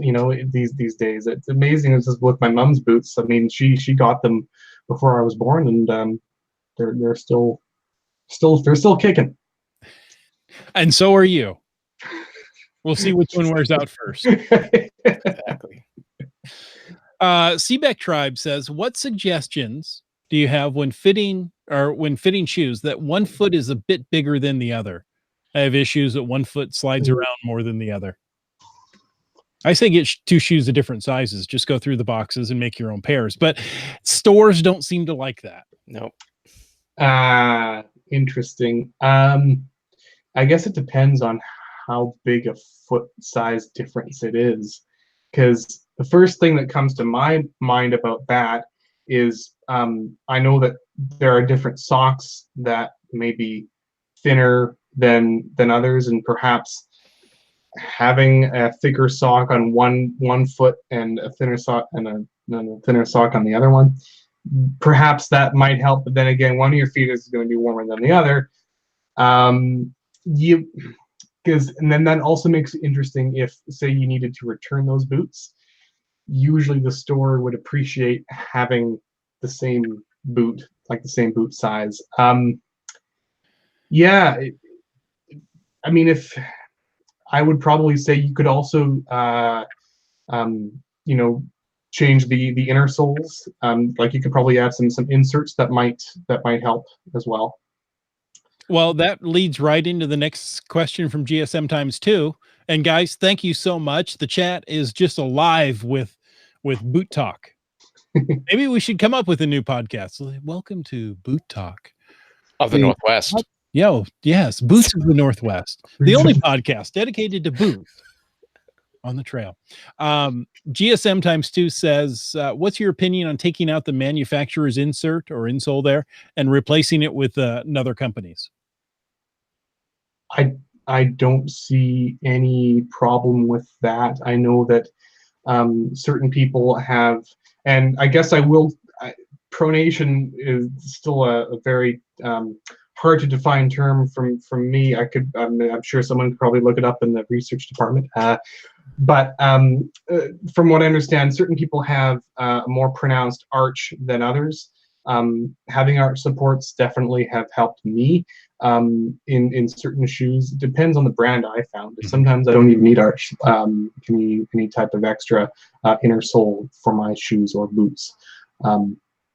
these days. It's amazing. This is with my mom's boots. I mean, she got them before I was born, and they're still kicking. And so are you. We'll see which one wears out first. Exactly. Seabeck Tribe says, what suggestions do you have when fitting shoes that one foot is a bit bigger than the other? I have issues that one foot slides around more than the other. I say get two shoes of different sizes. Just go through the boxes and make your own pairs. But stores don't seem to like that. Nope. Interesting. I guess it depends on how big a foot size difference it is, because the first thing that comes to my mind about that is I know that there are different socks that may be thinner than others, and perhaps having a thicker sock on one foot and a thinner sock and a thinner sock on the other one, perhaps that might help. But then again, one of your feet is going to be warmer than the other. You because and then that also makes it interesting if, say, you needed to return those boots. Usually the store would appreciate having the same boot, like the same boot size. Yeah, I mean, if I would probably say you could also, you know, change the inner soles. Like you could probably add some inserts that might help as well. Well, that leads right into the next question from GSM times 2. And guys, thank you so much. The chat is just alive with boot talk. Maybe we should come up with a new podcast. Welcome to Boot Talk Of the Northwest. Yo, yes, Boots of the Northwest, the only podcast dedicated to boots on the trail. GSM times 2 says, what's your opinion on taking out the manufacturer's insert or insole there and replacing it with another company's? I don't see any problem with that. I know that certain people have, and I guess pronation is still a very hard to define term from me. I'm sure someone could probably look it up in the research department. But from what I understand, certain people have a more pronounced arch than others. Having arch supports definitely have helped me in certain shoes. It depends on the brand I found. Sometimes I don't even need arch, any type of extra inner sole for my shoes or boots.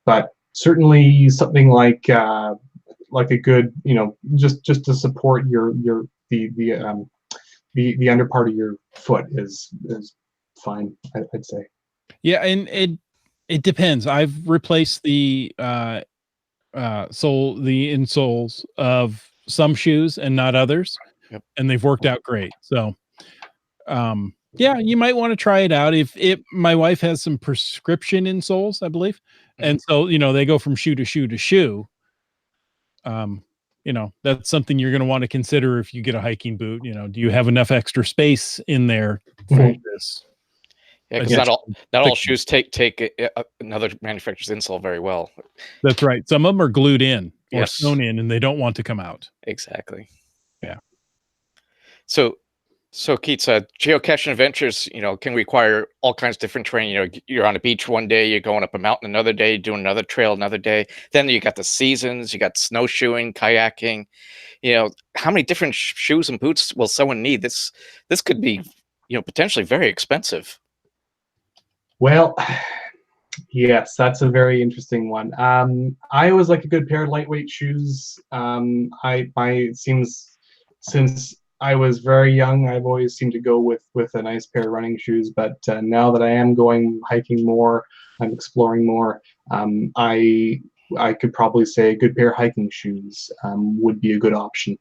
But certainly something like a good, just to support the under part of your foot is fine, I'd say. Yeah, and it depends. I've replaced the insoles of some shoes and not others. Yep. And they've worked out great. So yeah, you might want to try it out. My wife has some prescription insoles, I believe. And so, they go from shoe to shoe to shoe. That's something you're going to want to consider if you get a hiking boot. Do you have enough extra space in there for this? Yeah, because not all shoes take another manufacturer's insole very well. That's right. Some of them are glued in or Yes. sewn in, and they don't want to come out. Exactly. Yeah. So Keats, geocaching adventures, can require all kinds of different training. You're on a beach one day, you're going up a mountain another day, doing another trail another day. Then you got the seasons, you got snowshoeing, kayaking. How many different shoes and boots will someone need? This could be, potentially very expensive. Well, yes, that's a very interesting one. I always like a good pair of lightweight shoes. Since I was very young, I've always seemed to go with a nice pair of running shoes. But now that I am going hiking more, I'm exploring more. I could probably say a good pair of hiking shoes would be a good option.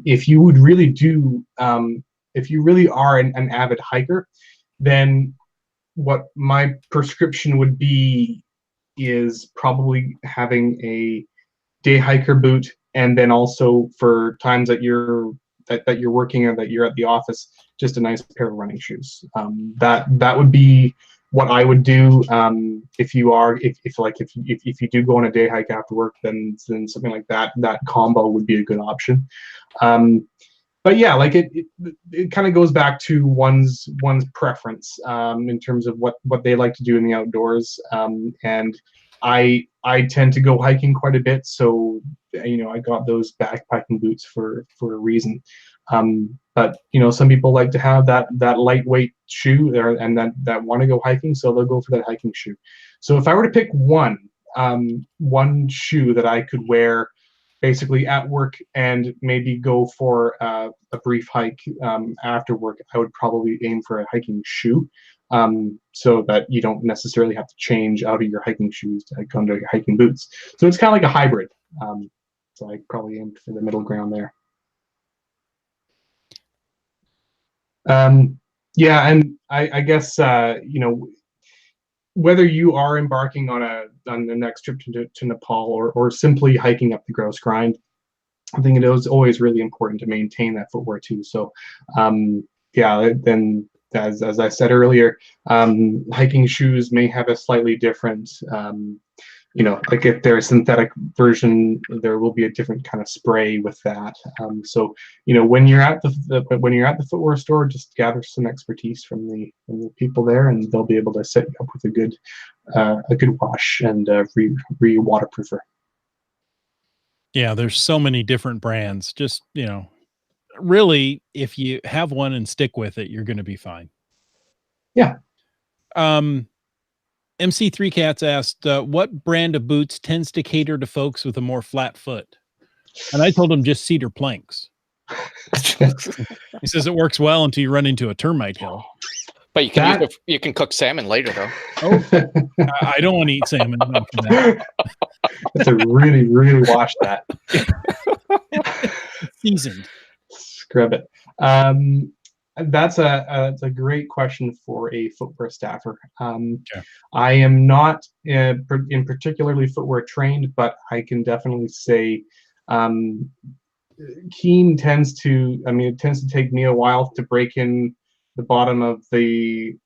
If you would really if you really are an avid hiker, then what my prescription would be is probably having a day hiker boot, and then also for times that you're working or that you're at the office, just a nice pair of running shoes. That would be what I would do. If you do go on a day hike after work, then something like that combo would be a good option. But yeah, like it kind of goes back to one's preference in terms of what they like to do in the outdoors. And I tend to go hiking quite a bit, so I got those backpacking boots for a reason. But some people like to have that lightweight shoe there, and that want to go hiking, so they'll go for that hiking shoe. So if I were to pick one shoe that I could wear basically at work and maybe go for a brief hike after work, I would probably aim for a hiking shoe, so that you don't necessarily have to change out of your hiking shoes to go into your hiking boots. So it's kind of like a hybrid. So I probably aim for the middle ground there. Yeah, and I guess whether you are embarking on the next trip to Nepal or simply hiking up the Grouse Grind, I think it is always really important to maintain that footwear too. So, yeah, then as I said earlier, hiking shoes may have a slightly different, like if they're a synthetic version, there will be a different kind of spray with that. So, when you're at the footwear store, just gather some expertise from the people there, and they'll be able to set you up with a good wash and re-waterproofer. Yeah, there's so many different brands. Just, really, if you have one and stick with it, you're going to be fine. Yeah. MC3 Cats asked, what brand of boots tends to cater to folks with a more flat foot? And I told him just cedar planks. He says it works well until you run into a termite hill. But you can you can cook salmon later though. Oh, I don't want to eat salmon. It's a really wash that. Seasoned. Scrub it. That's a great question for a footwear staffer. Okay. I am not in particularly footwear trained, but I can definitely say Keen tends to take me a while to break in the bottom of the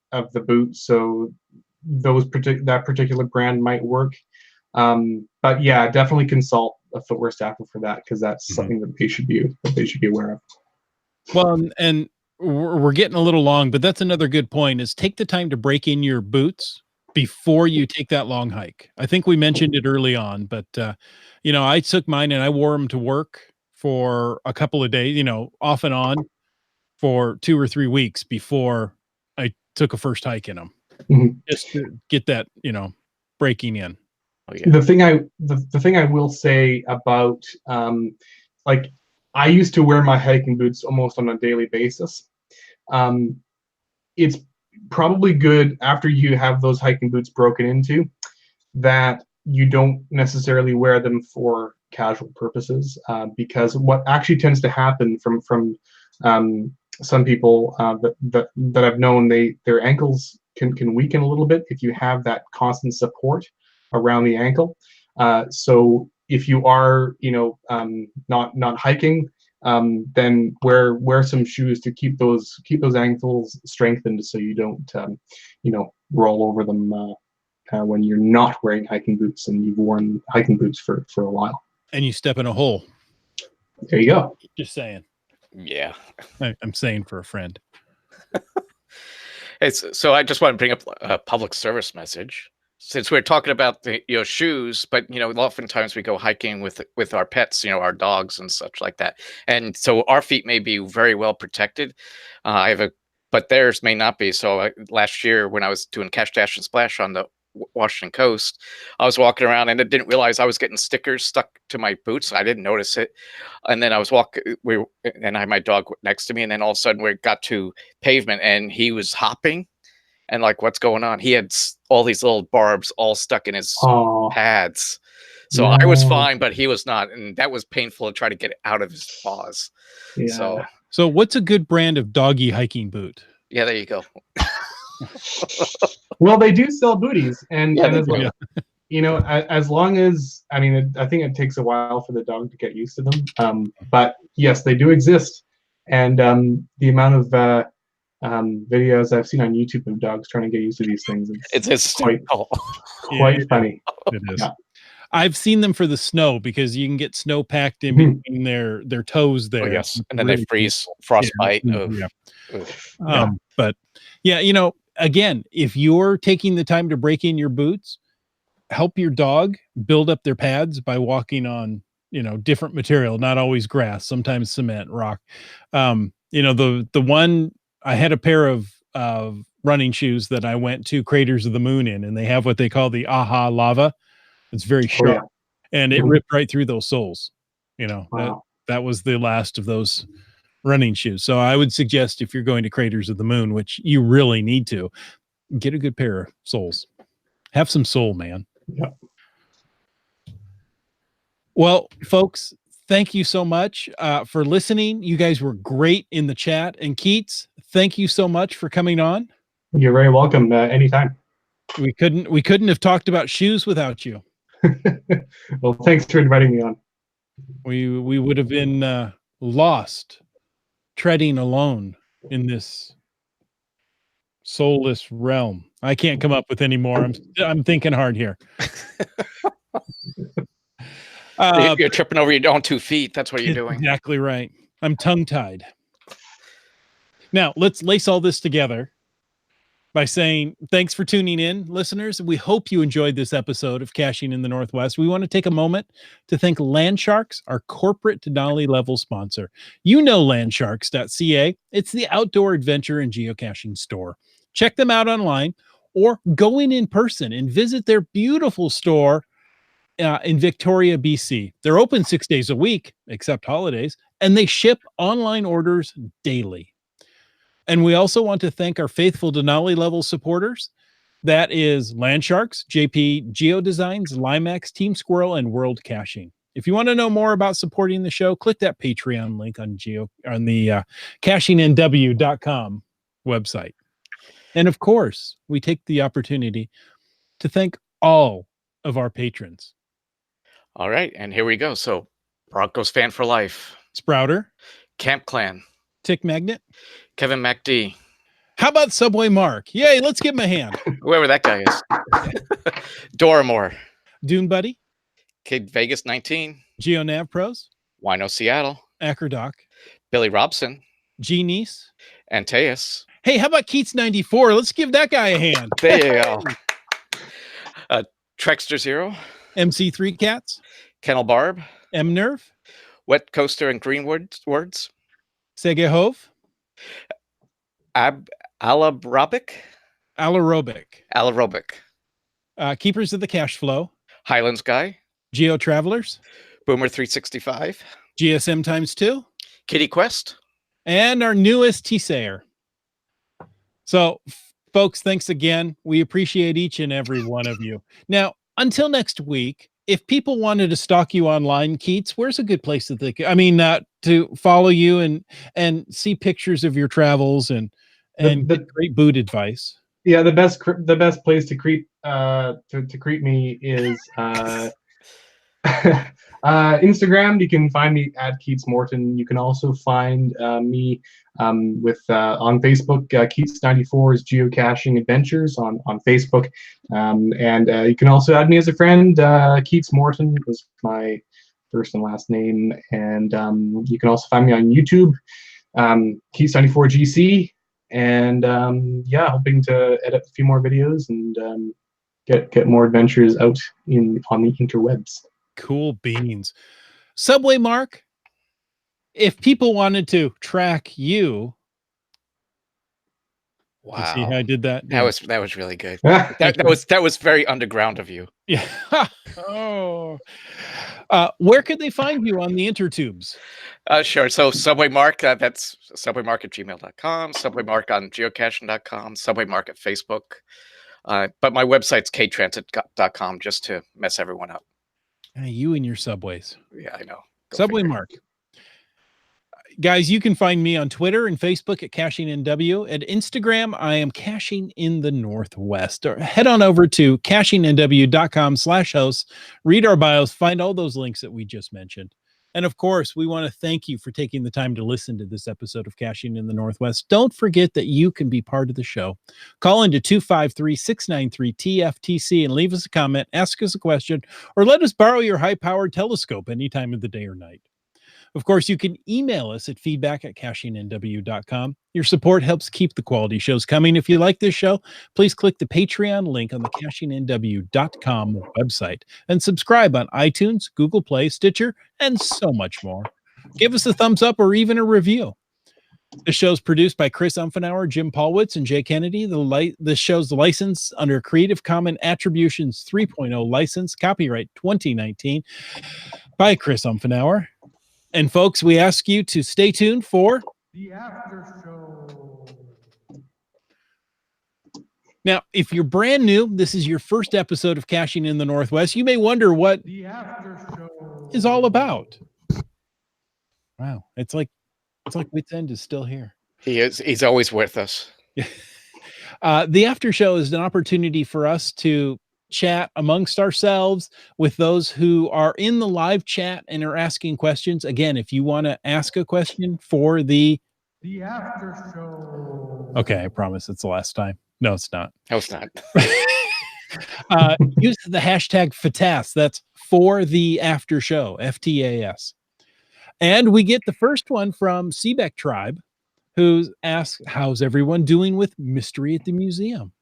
boot, so that particular brand might work. But yeah, definitely consult a footwear staffer for that, because that's something that they should be aware of. Well, and we're getting a little long, but that's another good point, is take the time to break in your boots before you take that long hike. I think we mentioned it early on, but I took mine and I wore them to work for a couple of days, off and on for 2 or 3 weeks before I took a first hike in them, just to get that, breaking in. Oh, yeah. The thing I will say about like, I used to wear my hiking boots almost on a daily basis. It's probably good after you have those hiking boots broken into that you don't necessarily wear them for casual purposes, because what actually tends to happen from some people that I've known, their ankles can weaken a little bit if you have that constant support around the ankle. So if you are not hiking, then wear some shoes to keep those ankles strengthened, so you don't roll over them when you're not wearing hiking boots and you've worn hiking boots for a while. And you step in a hole. There you go. Just saying. Yeah. I'm saying for a friend. So I just want to bring up a public service message. Since we're talking about the shoes, but oftentimes we go hiking with our pets, our dogs and such like that, and so our feet may be very well protected. But theirs may not be. So last year when I was doing Cache Dash and Splash on the Washington coast, I was walking around and I didn't realize I was getting stickers stuck to my boots. I didn't notice it, and then I was walking. And I had my dog next to me, and then all of a sudden we got to pavement, and he was hopping. And like, what's going on? He had all these little barbs all stuck in his pads. So I was fine, but he was not. And that was painful to try to get it out of his paws. Yeah. So what's a good brand of doggy hiking boot? Yeah, there you go. Well, they do sell booties. And as long as, I think it takes a while for the dog to get used to them. But yes, they do exist. And the amount of videos I've seen on YouTube of dogs trying to get used to these things, it's quite funny. It is. Yeah. I've seen them for the snow, because you can get snow packed in between their toes there. Oh, yes. And then they freeze, frostbite. Yeah. But yeah, again, if you're taking the time to break in your boots, help your dog build up their pads by walking on, different material, not always grass, sometimes cement, rock. The one, I had a pair of running shoes that I went to Craters of the Moon in, and they have what they call the AHA lava. It's very sharp, and it ripped right through those soles. Wow. That was the last of those running shoes. So I would suggest, if you're going to Craters of the Moon, which you really need to, get a good pair of soles. Have some soul, man. Yeah. Well, folks, thank you so much for listening. You guys were great in the chat. And Keats, thank you so much for coming on. You're very welcome. Anytime. We couldn't have talked about shoes without you. Well, thanks for inviting me on. We would have been lost, treading alone in this soulless realm. I can't come up with any more. I'm thinking hard here. You're tripping over your own 2 feet. That's what you're doing. Exactly right. I'm tongue-tied. Now, let's lace all this together by saying thanks for tuning in, listeners. We hope you enjoyed this episode of Caching in the Northwest. We want to take a moment to thank Landsharks, our corporate Denali level sponsor. You know landsharks.ca. It's the outdoor adventure and geocaching store. Check them out online or go in person and visit their beautiful store in Victoria, BC. They're open 6 days a week, except holidays, and they ship online orders daily. And we also want to thank our faithful Denali level supporters. That is Landsharks, JP Geodesigns, Limax, Team Squirrel, and World Caching. If you want to know more about supporting the show, click that Patreon link on the cashingnw.com website. And of course, we take the opportunity to thank all of our patrons. All right, and here we go. So, Broncos fan for life. Sprouter. Camp Clan. Tick Magnet. Kevin MacD. How about Subway Mark? Yay, let's give him a hand. Whoever that guy is. Doramore. Dune Buddy. Kid Vegas 19. GeoNav Pros. Wino Seattle. Acrodoc. Billy Robson. G Niece. Antaeus. Hey, how about Keats 94? Let's give that guy a hand. There you go. Trexter Zero. MC3 Cats. Kennel Barb. M Nerve. Wet Coaster and Greenwood Words. Sege Hove. Alarobic. Keepers of the Cash Flow. Highlands Guy. Geo Travelers. Boomer 365. GSM times 2. Kitty Quest. And our newest T-Sayer. So, folks, thanks again. We appreciate each and every one of you. Now, until next week, if people wanted to stalk you online, Keats, where's a good place that they could, to follow you and see pictures of your travels and get great boot advice? Yeah, the best place to creep me is Instagram. You can find me at Keats Morton. You can also find me on Facebook. Keats94's Geocaching Adventures on Facebook, and you can also add me as a friend. Keats Morton was my first and last name, and you can also find me on YouTube, Keats94GC, and hoping to edit a few more videos and get more adventures out on the interwebs. Cool beans. Subway Mark, if people wanted to track you, wow, you see how I did that? That was really good. that was very underground of you. Yeah. Oh. Where could they find you on the intertubes? Sure. So Subway Mark, that's subwaymark@gmail.com, Subway Mark on geocaching.com, Subway Mark at Facebook. But my website's ktransit.com, just to mess everyone up. You and your subways. Yeah, I know. Subway Mark. Guys, you can find me on Twitter and Facebook at CachingNW. At Instagram, I am Caching in the Northwest. Or head on over to cashingnw.com/hosts, read our bios, find all those links that we just mentioned. And of course, we want to thank you for taking the time to listen to this episode of Caching in the Northwest. Don't forget that you can be part of the show. Call into 253-693-TFTC and leave us a comment, ask us a question, or let us borrow your high-powered telescope any time of the day or night. Of course, you can email us at feedback@cashingnw.com. Your support helps keep the quality shows coming. If you like this show, please click the Patreon link on the cashingnw.com website and subscribe on iTunes, Google Play, Stitcher, and so much more. Give us a thumbs up or even a review. This show is produced by Chris Umfenauer, Jim Paulwitz, and Jay Kennedy. This show's licensed under Creative Commons Attributions 3.0 license, copyright 2019 by Chris Umfenauer. And folks, we ask you to stay tuned for the after show. Now, if you're brand new, this is your first episode of Caching in the Northwest, you may wonder what the after show is all about. Wow. It's like Wits End is still here. He is. He's always with us. The after show is an opportunity for us to chat amongst ourselves with those who are in the live chat and are asking questions. Again, if you want to ask a question for the after show. Okay, I promise it's the last time. No, it's not. No, it's not. Use the hashtag FATAS. That's for the after show, FTAS. And we get the first one from Seebeck Tribe, who asks, how's everyone doing with Mystery at the Museum?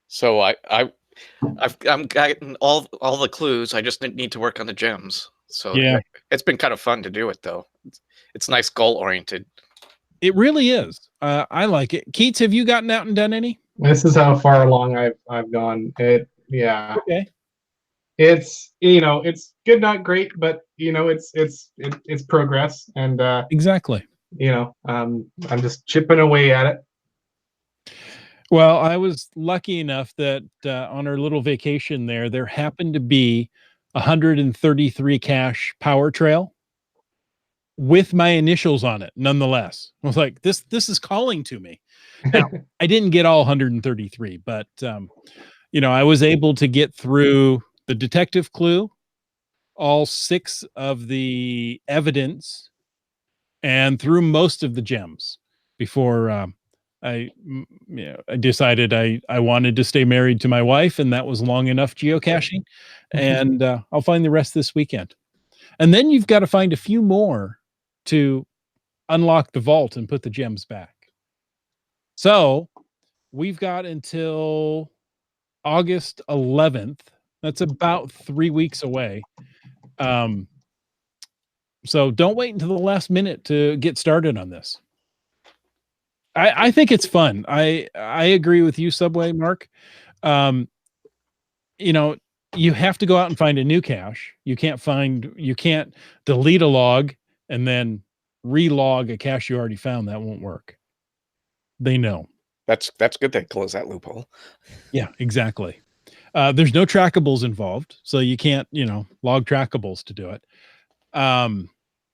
So I'm getting all the clues. I just need to work on the gems. So Yeah, it's been kind of fun to do it though. It's nice goal oriented. it really is. I like it. Keats, have you gotten out and done any? This is how far along I've gone. Yeah. Okay. It's it's good, not great, but it's progress, and Exactly. I'm just chipping away at it. Well, I was lucky enough that on our little vacation there happened to be 133 cache power trail with my initials on it. Nonetheless, I was like, this is calling to me. Now, I didn't get all 133, but I was able to get through the detective clue, all 6 of the evidence, and through most of the gems before I decided I wanted to stay married to my wife, and that was long enough geocaching. And I'll find the rest this weekend. And then you've got to find a few more to unlock the vault and put the gems back. So we've got until August 11th. That's about 3 weeks away. So don't wait until the last minute to get started on this. I think it's fun. I agree with you, Subway Mark. You have to go out and find a new cache. You can't delete a log and then relog a cache you already found. That won't work. They know. That's good. They close that loophole. Yeah, exactly. There's no trackables involved, so you can't, log trackables to do it.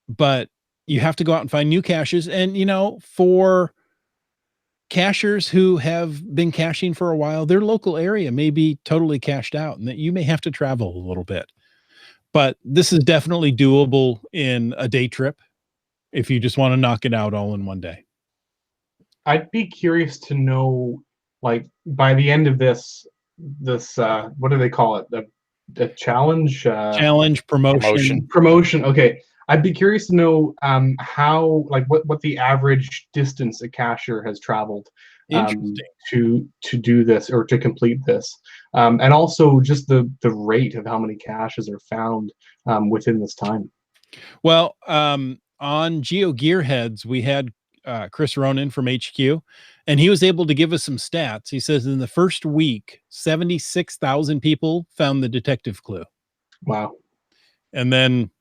But you have to go out and find new caches. And, for cachers who have been caching for a while, their local area may be totally cached out and that you may have to travel a little bit. But this is definitely doable in a day trip if you just want to knock it out all in one day. I'd be curious to know, like, by the end of this what do they call it? The challenge? Challenge, promotion. Okay. I'd be curious to know how, like, what the average distance a cacher has traveled to do this or to complete this, and also just the rate of how many caches are found within this time. Well, on Geo Gearheads, we had Chris Ronan from HQ, and he was able to give us some stats. He says in the first week, 76,000 people found the detective clue. Wow. And then,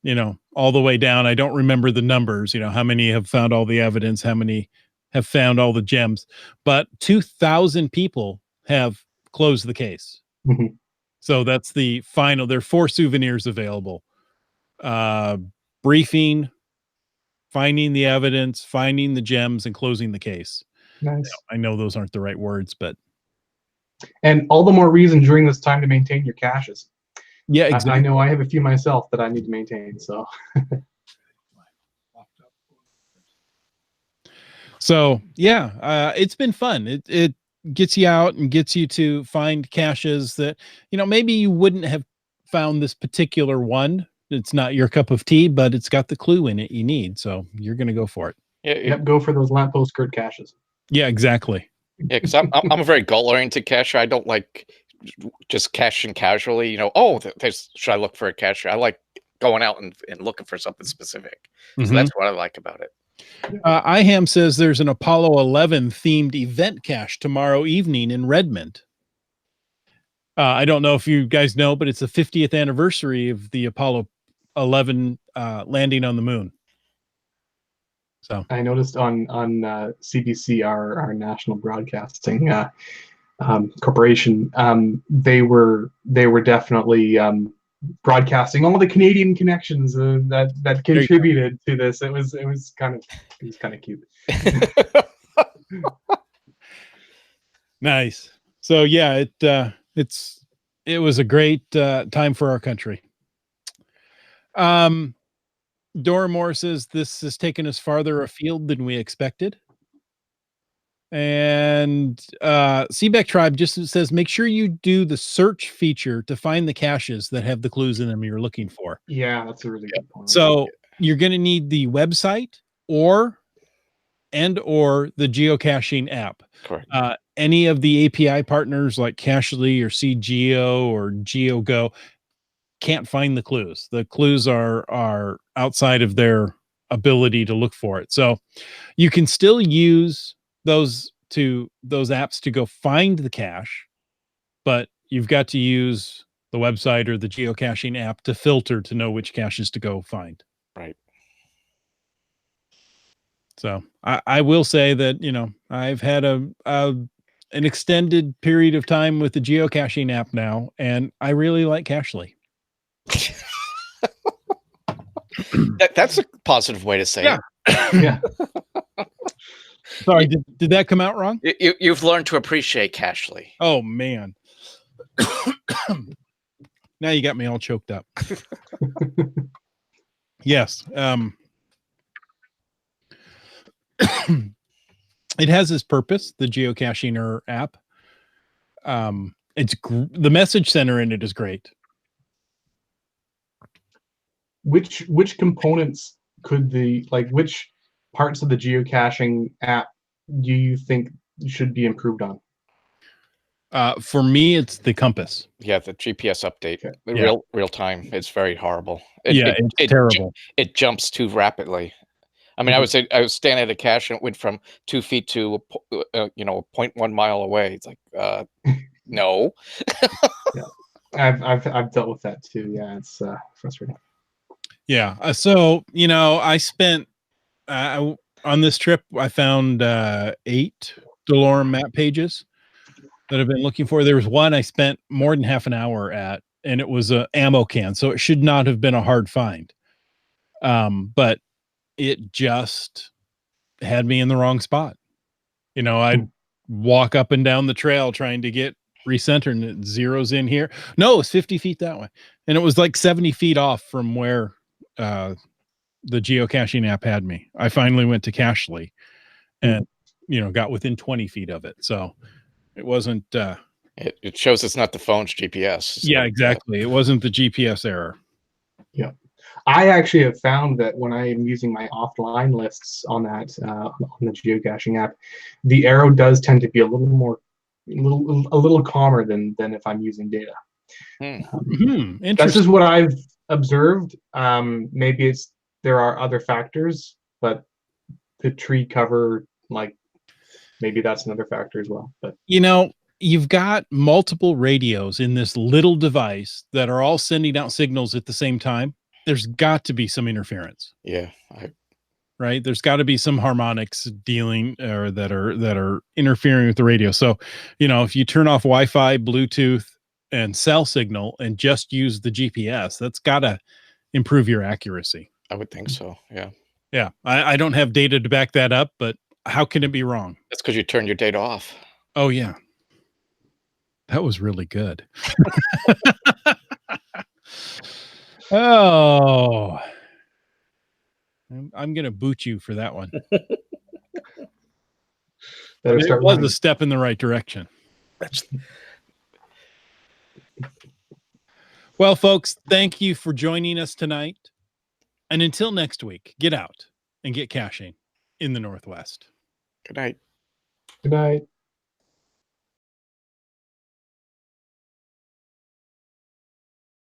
all the way down, I don't remember the numbers, how many have found all the evidence, how many have found all the gems, but 2,000 people have closed the case. Mm-hmm. So that's the final. There are 4 souvenirs available. Briefing, finding the evidence, finding the gems, and closing the case. Nice. I know those aren't the right words, but. And all the more reason during this time to maintain your caches. Yeah, exactly. I know I have a few myself that I need to maintain. So, it's been fun. It gets you out and gets you to find caches that, maybe you wouldn't have found this particular one. It's not your cup of tea, but it's got the clue in it you need. So you're going to go for it. Yeah, go for those lamppost skirt caches. Yeah, exactly. Yeah, because I'm a very goal oriented cacher. I don't like just caching casually. Should I look for a cache? I like going out and looking for something specific. So that's what I like about it. IHAM says there's an Apollo 11 themed event cache tomorrow evening in Redmond. I don't know if you guys know, but it's the 50th anniversary of the Apollo 11 landing on the moon. So I noticed on CBC, our national broadcasting corporation, they were definitely broadcasting all the Canadian connections that contributed to this. It was kind of cute. Nice. So yeah, it was a great time for our country. Dora Moore says this has taken us farther afield than we expected. And Seabeck Tribe just says make sure you do the search feature to find the caches that have the clues in them you're looking for. Yeah, that's a really good point. So you're going to need the website or the geocaching app. Correct. Any of the API partners like Cachely or CGeo or GeoGo can't find the clues. The clues are outside of their ability to look for it. So you can still use those apps to go find the cache, but you've got to use the website or the geocaching app to filter to know which caches to go find. Right. So I will say that, I've had an extended period of time with the geocaching app now, and I really like Cachely. That's a positive way to say it. Yeah. Sorry, did that come out wrong? You've learned to appreciate Cachely. Oh man. Now you got me all choked up. Yes. It has its purpose, the geocaching app. The message center in it is great. Which components which parts of the geocaching app do you think should be improved on? For me, it's the compass. Yeah, the GPS update, real time. It's very horrible. It's terrible. It jumps too rapidly. I mean, I was standing at a cache and it went from 2 feet to 0.1 mile away. It's like, no. Yeah, I've dealt with that too. Yeah, it's frustrating. Yeah. So I spent on this trip. I found 8 DeLorme map pages that I've been looking for. There was one I spent more than half an hour at, and it was a ammo can, so it should not have been a hard find. But it just had me in the wrong spot. I'd walk up and down the trail trying to get recentered, and it zeroes in here. No, it's 50 feet that way, and it was like 70 feet off from where the geocaching app had me. I finally went to Cachely, and got within 20 feet of it. So it wasn't. It shows it's not the phone's GPS. So yeah, exactly. It wasn't the GPS error. Yeah, I actually have found that when I am using my offline lists on that on the geocaching app, the arrow does tend to be a little calmer than if I'm using data. That's just what I've observed. Maybe there are other factors, but the tree cover, maybe that's another factor as well. But you've got multiple radios in this little device that are all sending out signals at the same time. There's got to be some interference. Yeah. Right. There's got to be some harmonics dealing or that are interfering with the radio. So, if you turn off Wi-Fi, Bluetooth, and cell signal and just use the GPS, that's got to improve your accuracy. I would think so. Yeah. Yeah. I don't have data to back that up, but how can it be wrong? That's because you turned your data off. Oh yeah. That was really good. Oh, I'm going to boot you for that one. It was a step in the right direction. Well, folks, thank you for joining us tonight. And until next week, get out and get caching in the Northwest. Good night. Good night.